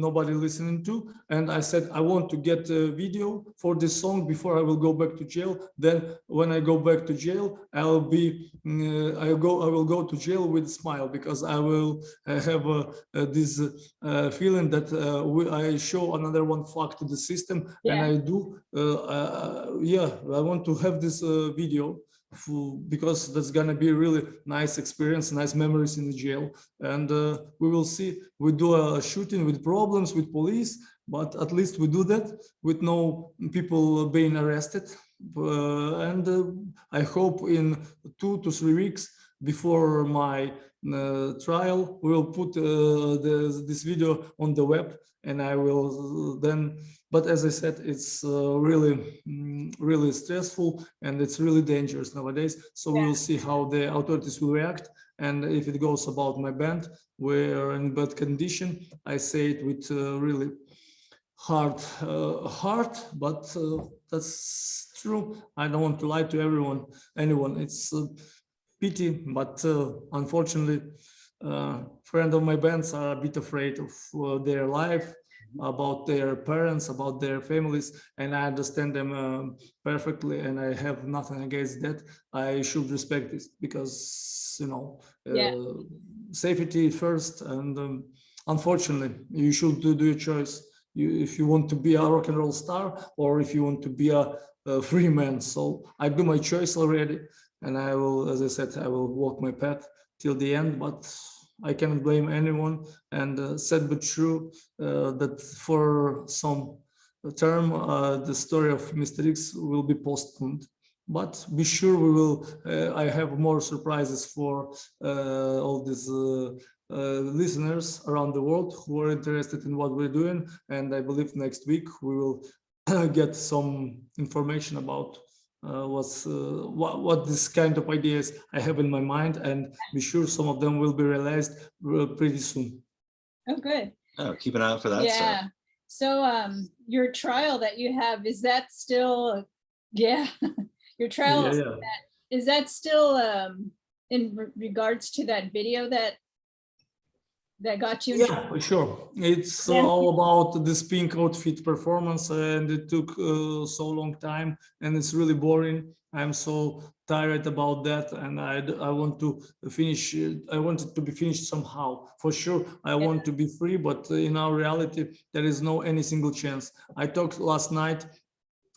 nobody listening to. And I said I want to get a video for this song before I will go back to jail. Then when I go back to jail, I will go to jail with a smile, because I will have this feeling that I show another one fuck to the system. And I do I want to have this video because that's gonna be really nice experience, nice memories in the jail. And we will see. We do a shooting with problems with police, but at least we do that with no people being arrested. And I hope in 2 to 3 weeks before my trial, we will put this video on the web, and I will then. But as I said, it's really stressful, and it's really dangerous nowadays. So we will see how the authorities will react. And if it goes about my band, we're in bad condition. I say it with really hard heart, but that's true. I don't want to lie to anyone. It's pity, but unfortunately, friends of my bands are a bit afraid of their life, about their parents, about their families, and I understand them perfectly, and I have nothing against that. I should respect this because, you know, safety first, and unfortunately, you should do your choice. If you want to be a rock and roll star, or if you want to be a free man. So I do my choice already, and I will, as I said, I will walk my path till the end, but I cannot blame anyone. And said but true, that for some term, the story of Mr. X will be postponed. But be sure we will, I have more surprises for all these listeners around the world who are interested in what we're doing. And I believe next week we will get some information about what this kind of ideas I have in my mind, and be sure some of them will be realized pretty soon. Oh, good. Oh, keep an eye out for that. Yeah. Sir. So your trial that you have, is that still, your trial, is that still in regards to that video that got you? Yeah, for sure. It's all about this pink outfit performance, and it took so long time, and it's really boring. I'm so tired about that, and I want to finish. I want it to be finished somehow. For sure, I want to be free, but in our reality, there is no any single chance. I talked last night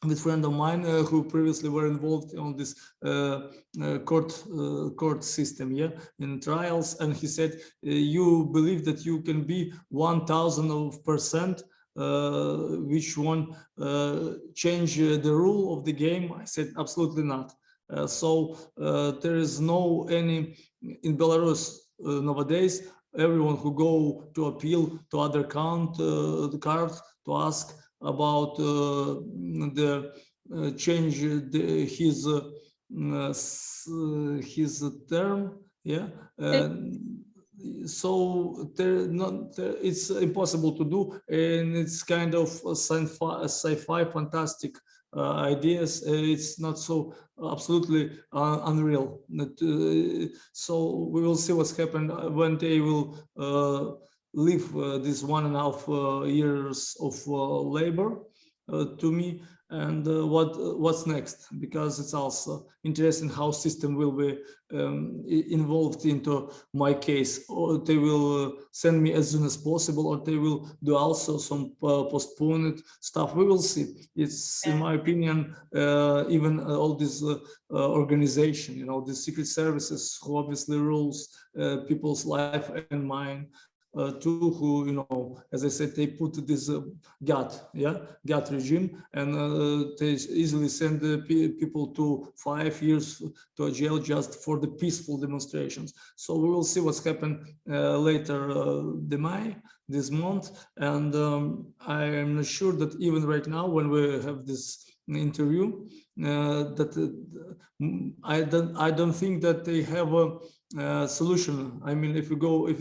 with a friend of mine who previously were involved on this court system, in trials, and he said, you believe that you can be 1000% which one change the rule of the game? I said, absolutely not. So there is no any in Belarus nowadays. Everyone who go to appeal to other the cards to ask about the change his term, so it's impossible to do, and it's kind of sci-fi fantastic ideas. It's not so absolutely unreal. So we will see what's happened when they will leave this 1.5 years of labor to me, and what's next, because it's also interesting how system will be involved into my case, or they will send me as soon as possible, or they will do also some postponed stuff. We will see. It's, in my opinion, even all this organization, the secret services, who obviously rules people's life and mine, too, who, as I said, they put this GATT regime, and they easily send the people to 5 years to a jail just for the peaceful demonstrations. So we will see what's happened later this month, and I am not sure that even right now, when we have this interview, that I don't think that they have a solution. I mean, if it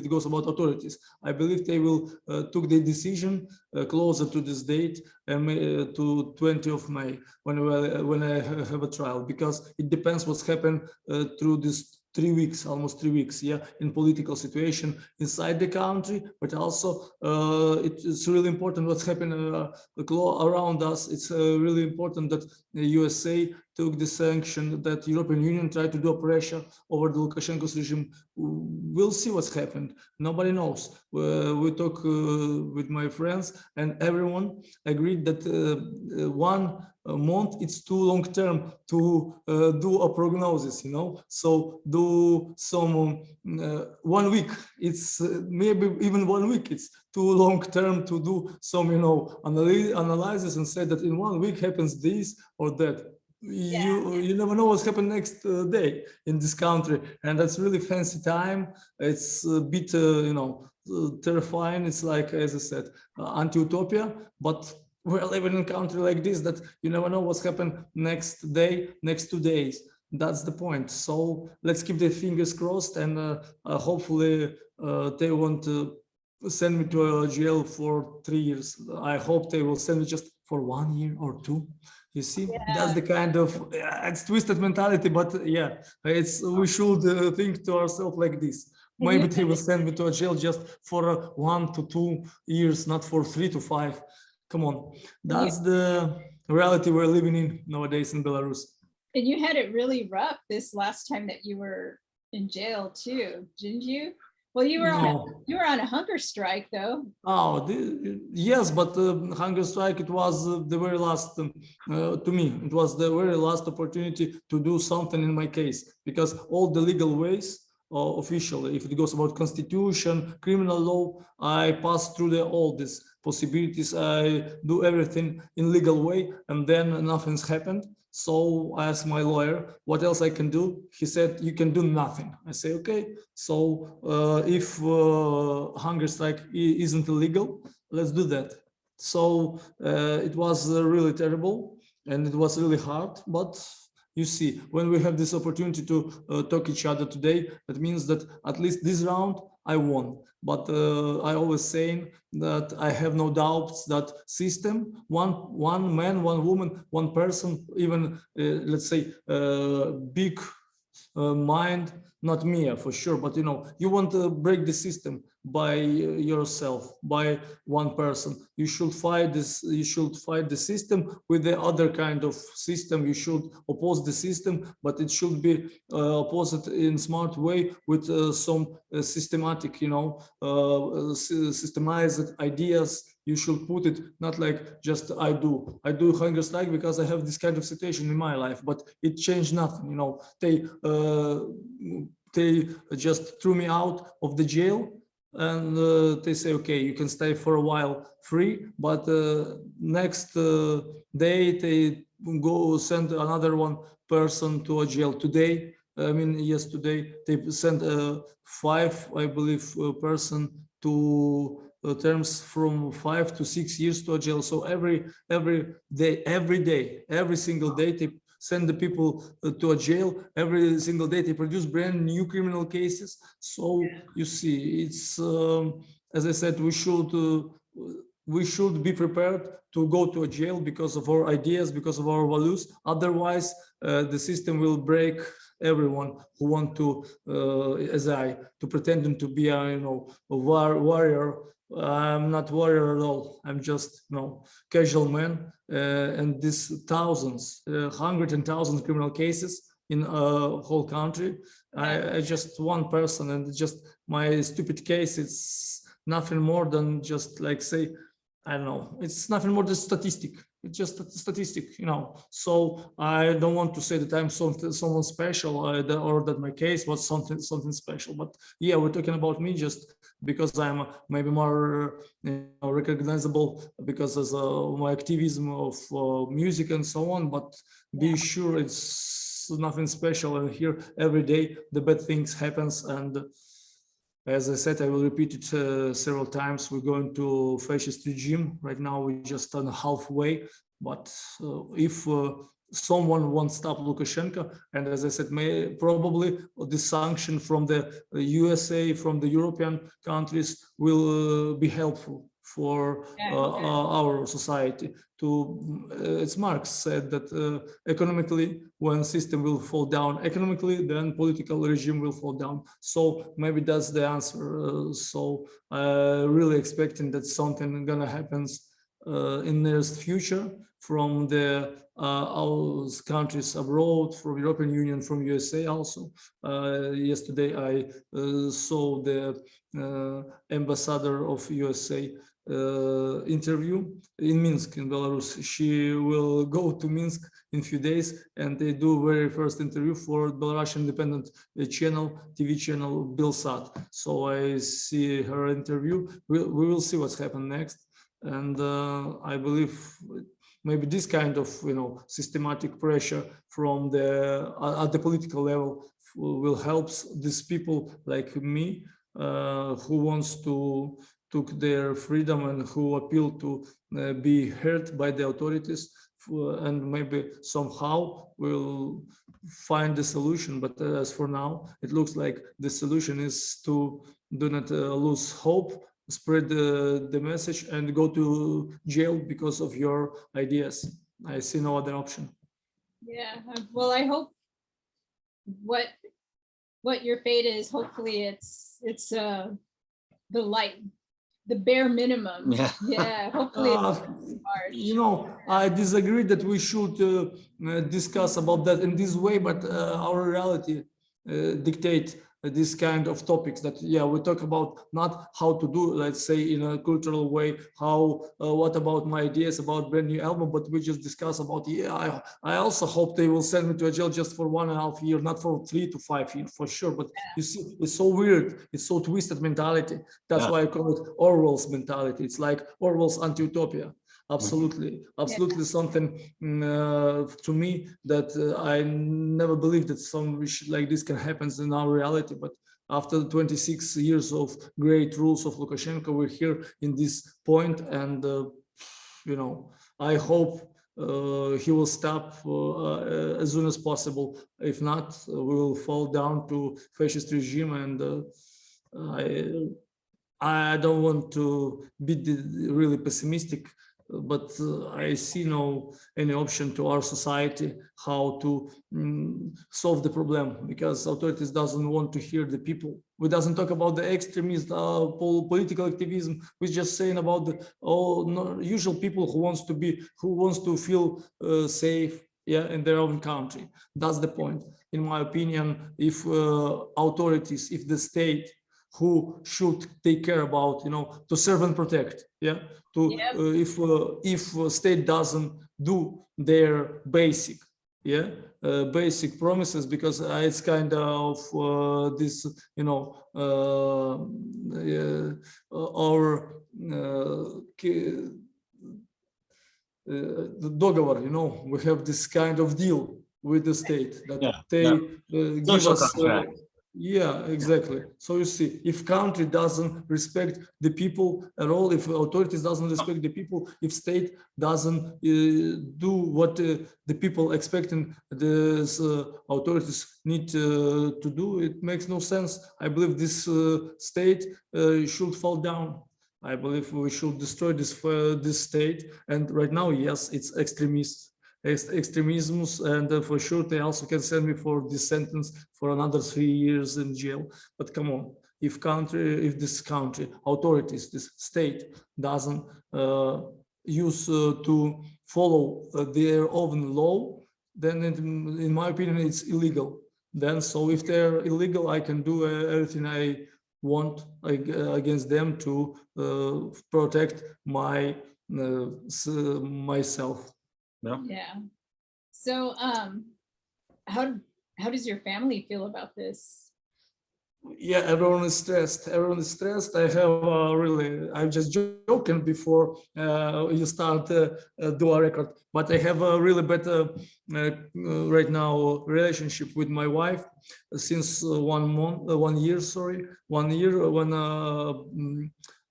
goes about authorities, I believe they will took the decision closer to this date, to 20th of May, when I have a trial, because it depends what's happened through this almost 3 weeks, in political situation inside the country, but also it's really important what's happening around us. It's really important that the USA took the sanction, that European Union tried to do a pressure over the Lukashenko's regime. We'll see what's happened. Nobody knows. We talk with my friends, and everyone agreed that 1 month it's too long term to do a prognosis, you know. So do some 1 week. It's maybe even 1 week. It's too long term to do some, you know, analysis and say that in 1 week happens this or that. You never know what's happened next day in this country, and that's really fancy time. It's a bit you know, terrifying. It's like, as I said, anti-utopia, but we're living in a country like this that you never know what's happened next day, next 2 days. That's the point. So let's keep the fingers crossed, and hopefully they won't send me to a jail for 3 years. I hope they will send me just for 1 year or 2. You see, that's the kind of, it's twisted mentality, but yeah, it's, we should think to ourselves like this. Maybe they will send me to a jail just for 1 to 2 years, not for 3 to 5. Come on, that's the reality we're living in nowadays in Belarus. And you had it really rough this last time that you were in jail too, didn't you? Well, you were on a hunger strike though. Oh, yes, but hunger strike, it was the very last, to me, it was the very last opportunity to do something in my case, because all the legal ways, officially, if it goes about constitution, criminal law, I pass through all these possibilities. I do everything in legal way, and then nothing's happened. So I asked my lawyer, what else I can do? He said, you can do nothing. I say, okay. So if hunger strike isn't illegal, let's do that. So it was really terrible, and it was really hard, but you see, when we have this opportunity to talk each other today, that means that at least this round I won. But I always saying that I have no doubts that system, one man, one woman, one person, even let's say big mind, not me for sure, but you know, you want to break the system by yourself, by one person. You should fight this, you should fight the system with the other kind of system. You should oppose the system, but it should be opposed in smart way with some systematic, you know, systemized ideas. You should put it not like just I do hunger strike because I have this kind of situation in my life, but it changed nothing. You know, they just threw me out of the jail, and they say, okay, you can stay for a while free, but next day they go send another one person to a jail. Today, I mean, yesterday they sent 5, I believe, person to terms from 5 to 6 years to a jail. So every day, every single day, they send the people to a jail. Every single day they produce brand new criminal cases. So you see, it's as I said, we should be prepared to go to a jail because of our ideas, because of our values. Otherwise, the system will break everyone who want to, to pretend to be a, you know, a warrior. I'm not warrior at all. I'm just, you know, casual man. And these thousands, hundreds and thousands criminal cases in a whole country. I just one person, and just my stupid case. It's nothing more than just like say, I don't know. It's nothing more than statistic. It's just a statistic, you know. So I don't want to say that I'm someone special, or that my case was something special. But yeah, we're talking about me just because I'm maybe more recognizable because of my activism of music and so on. But be sure it's nothing special. And here every day the bad things happens, and as I said, I will repeat it several times. We're going to fascist regime. Right now, we're just on halfway. But if someone won't stop Lukashenko, and as I said, probably the sanction from the USA, from the European countries will be helpful for our society. It's Marx said that economically, when system will fall down economically, then political regime will fall down. So maybe that's the answer. So really expecting that something gonna happen in nearest future from the our countries abroad, from European Union, from USA also. Yesterday I saw the ambassador of USA interview in Minsk, in Belarus. She will go to Minsk in few days, and they do very first interview for Belarusian independent channel, TV channel Belsat. So I see her interview. We will see what's happened next, and I believe maybe this kind of systematic pressure from the at the political level will help these people like me who wants to took their freedom and who appeal to be heard by the authorities, and maybe somehow we'll find the solution. But as for now, it looks like the solution is to do not lose hope, spread the message, and go to jail because of your ideas. I see no other option. Yeah, well, I hope what your fate is, hopefully it's the light, the bare minimum. Yeah, hopefully I disagree that we should discuss about that in this way, but our reality dictate this kind of topics that we talk about not how to do, let's say, in a cultural way, how what about my ideas about brand new album, but we just discuss about I also hope they will send me to a jail just for 1.5 years, not for 3 to 5 years for sure. But you see, it's so weird, it's so twisted mentality. That's why I call it Orwell's mentality. It's like Orwell's anti-utopia. Absolutely something to me that I never believed that some shit like this can happen in our reality. But after 26 years of great rules of Lukashenko, we're here in this point, and I hope he will stop as soon as possible. If not, we will fall down to fascist regime, and I don't want to be really pessimistic, but I see no any option to our society how to solve the problem, because authorities doesn't want to hear the people. We doesn't talk about the extremist political activism. We're just saying about the usual people who wants to feel safe in their own country. That's the point. In my opinion, if authorities, if the state who should take care about, to serve and protect, if state doesn't do their basic promises, because it's kind of this, our the dogovor, we have this kind of deal with the state that they give us. Exactly. So you see, if country doesn't respect the people at all, if authorities doesn't respect the people, if state doesn't do what the people expecting the authorities need to do, it makes no sense. I believe this state should fall down. I believe we should destroy this state. And right now, yes, it's extremisms, and for sure they also can send me for this sentence for another 3 years in jail. But come on, if this country authorities, this state doesn't use to follow their own law, then in my opinion it's illegal. Then so if they're illegal, I can do everything I want against them to protect my myself. Yeah. So how does your family feel about this? Everyone is stressed. I have I'm just joking before you start do a record, but I have a really better right now relationship with my wife since 1 year, when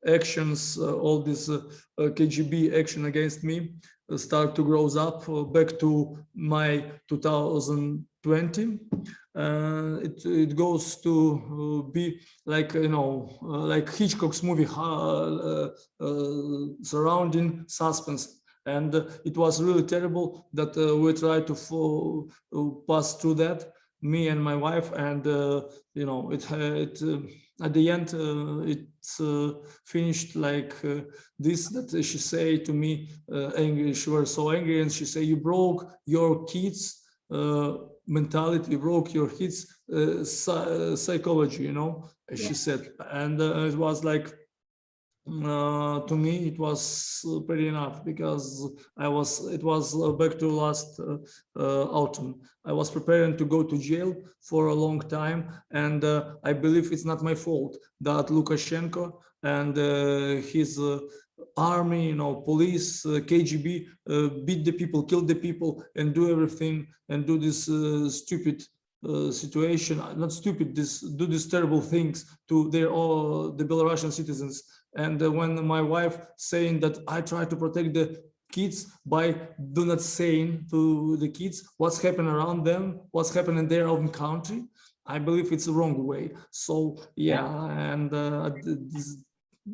actions, all this KGB action against me start to grow up back to my 2020. It goes to be like, like Hitchcock's movie, surrounding suspense. And it was really terrible that we tried to pass through that, me and my wife, and at the end, it's finished like this, that she say to me, angry, she was so angry, and she say, you broke your kids mentality, you broke your kids psychology, you know, as she said. And it was like, to me it was pretty enough, because it was back to last autumn. I was preparing to go to jail for a long time, and I believe it's not my fault that Lukashenko and his army, you know, police, KGB beat the people, killed the people, and do everything, and do this stupid situation, not stupid, do these terrible things to their all the Belarusian citizens. And when my wife saying that I try to protect the kids by do not saying to the kids what's happening around them, what's happening in their own country, I believe it's the wrong way. So yeah, and this,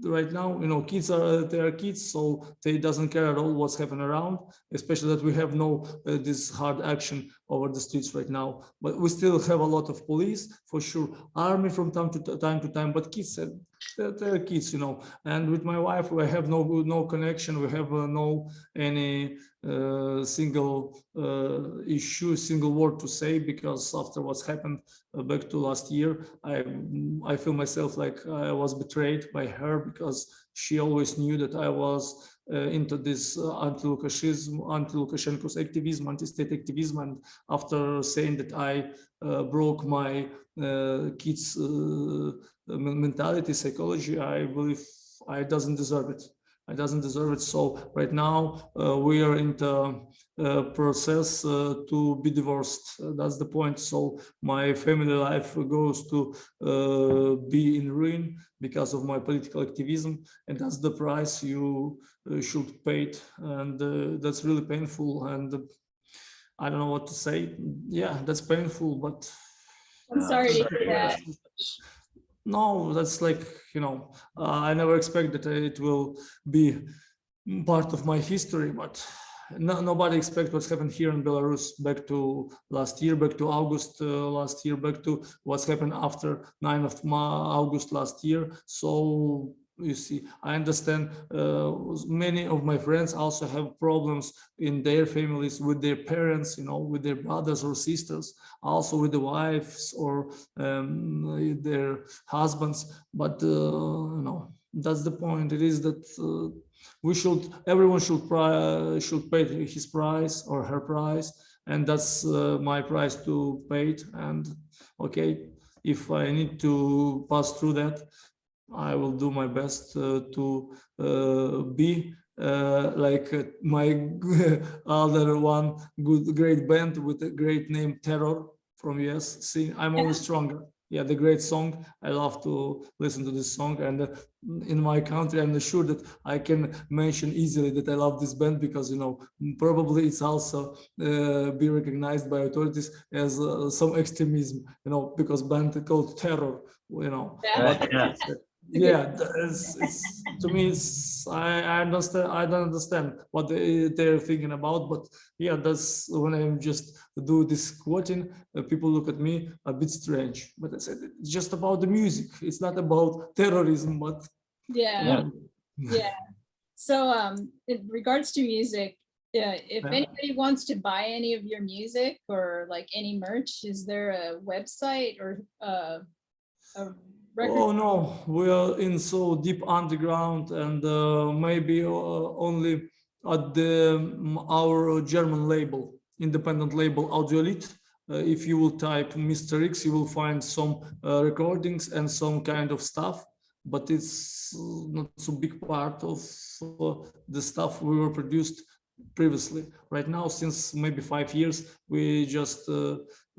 right now, you know, kids are, they are kids, so they doesn't care at all what's happening around, especially that we have no this hard action over the streets right now. But we still have a lot of police, for sure, army from time to time, but kids, they're kids, you know. And with my wife, we have no connection, we have no any single issue, single word to say, because after what's happened back to last year, I feel myself like I was betrayed by her, because she always knew that I was into this anti-Lukashenko's activism, anti-state activism, and after saying that I broke my kids' mentality, psychology, I believe I doesn't deserve it. I doesn't deserve it. So right now we are in the process to be divorced. That's the point. So my family life goes to be in ruin because of my political activism, and that's the price you should pay it. And that's really painful. And I don't know what to say. Yeah, that's painful, but I'm sorry to hear that. no, that's like, you know, I never expected that it will be part of my history, but nobody expects what's happened here in Belarus back to last year, back to August last year, back to what's happened after 9th of August last year. So you see, I understand many of my friends also have problems in their families with their parents, you know, with their brothers or sisters, also with the wives or their husbands. But you know, that's the point. It is that everyone should pay his price or her price, and that's my price to pay it. And okay, if I need to pass through that, I will do my best to be like my other one great band with a great name, Terror, from US. See, I'm always stronger. Yeah, the great song. I love to listen to this song, and in my country, I'm sure that I can mention easily that I love this band, because, you know, probably it's also be recognized by authorities as some extremism, you know, because band called Terror, you know. But yeah, it's to me, I understand. I don't understand what they're thinking about, but yeah, that's when I just do this quoting. People look at me a bit strange, but I said it's just about the music. It's not about terrorism, but yeah. So in regards to music, if anybody wants to buy any of your music or like any merch, is there a website or a record? Oh no, we are in so deep underground, and maybe only at our German label, independent label Audiolit. If you will type Mr. X, you will find some recordings and some kind of stuff, but it's not so big part of the stuff we were produced previously. Right now, since maybe 5 years, we just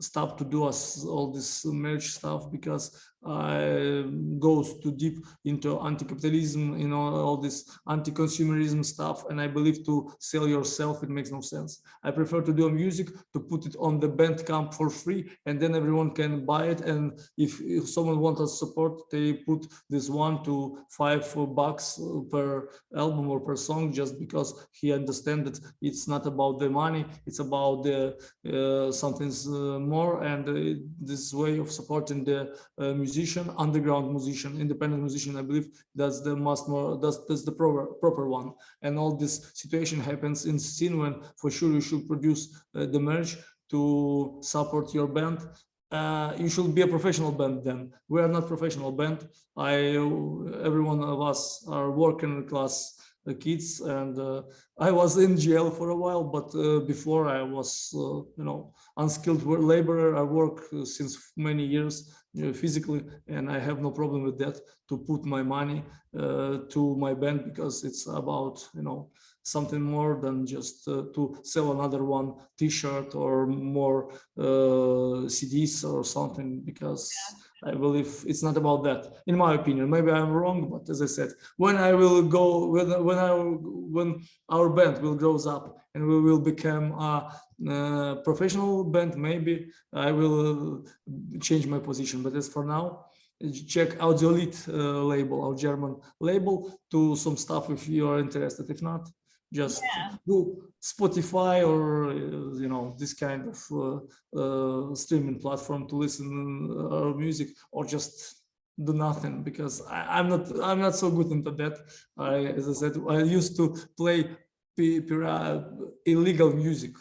stopped to do all this merch stuff, because goes too deep into anti-capitalism, you know, all this anti-consumerism stuff, and I believe to sell yourself, it makes no sense. I prefer to do music, to put it on the Bandcamp for free, and then everyone can buy it. And if someone wants to support, they put this $1 to $5 per album or per song, just because he understands that it's not about the money, it's about the something's more, and this way of supporting the musician, underground musician, independent musician, I believe that's the that's the proper one. And all this situation happens in scene when for sure you should produce the merch to support your band. You should be a professional band then. We are not professional band. Every one of us are working class kids, and I was in jail for a while, but before I was, unskilled laborer. I work since many years physically, and I have no problem with that to put my money to my band, because it's about, something more than just to sell another one t-shirt or more CDs or something, because I believe it's not about that, in my opinion. Maybe I'm wrong, but as I said, when I will go, when our band will grows up and we will become a professional band, maybe I will change my position. But as for now, check out the Elite label, our German label, to some stuff if you are interested. If not, just do Spotify or this kind of streaming platform to listen our music, or just do nothing, because I'm not so good into that. As I said, I used to play illegal music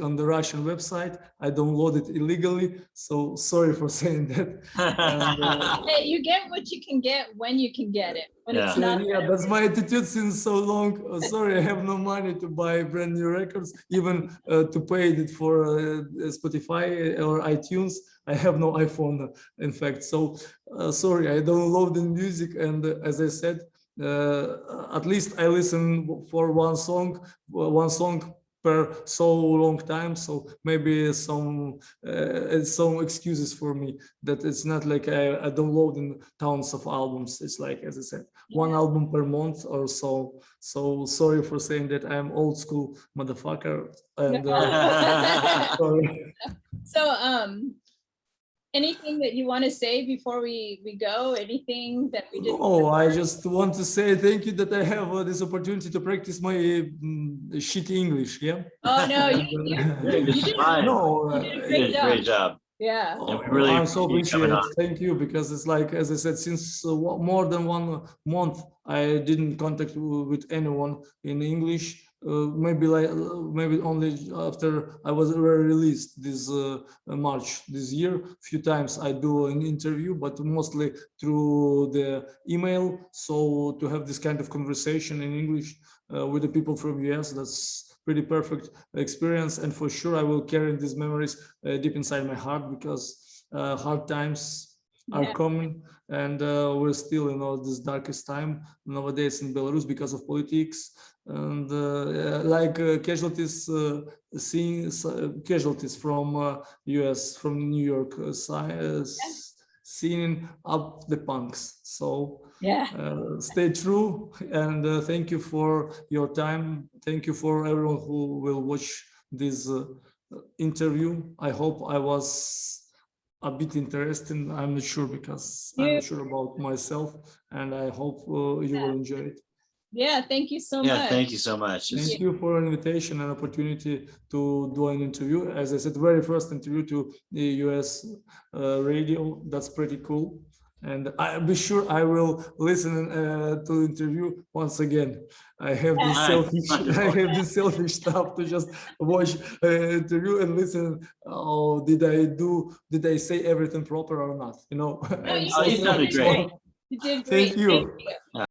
on the Russian website. I downloaded illegally, so sorry for saying that. And, Hey, you get what you can get when you can get it. When it's not that's my attitude since so long. Sorry, I have no money to buy brand new records, even to pay it for Spotify or iTunes. I have no iPhone, in fact. So sorry, I downloaded music, and as I said, at least I listen for one song per so long time. So maybe some excuses for me that it's not like I downloading tons of albums. It's like, as I said, one album per month or so. So sorry for saying that I'm old school motherfucker. And sorry. So anything that you want to say before we go? Anything that we didn't? Oh, I just want to say thank you that I have this opportunity to practice my shitty English. Yeah. Oh no, you did fine. no, You did a great job. Yeah. And we really I'm so appreciate you coming appreciative. Thank you, because it's like, as I said, since more than 1 month, I didn't contact with anyone in English. Maybe only after I was released this March this year. Few times I do an interview, but mostly through the email. So to have this kind of conversation in English with the people from US, that's pretty perfect experience. And for sure, I will carry these memories deep inside my heart, because hard times are coming, and we're still in this darkest time nowadays in Belarus because of politics, and casualties, seeing casualties from US, from New York, seeing up the punks. So stay true, and thank you for your time. Thank you for everyone who will watch this interview. I hope I was a bit interesting. I'm not sure, because I'm not sure about myself, and I hope you will enjoy it. Yeah, thank you so much. Yeah, thank you so much. Thank you for an invitation and opportunity to do an interview. As I said, very first interview to the US radio. That's pretty cool. And be sure I will listen to interview once again. I have this selfish stuff to just watch interview and listen. Oh, did I say everything proper or not? No, you did great. You did great. Thank you. Thank you.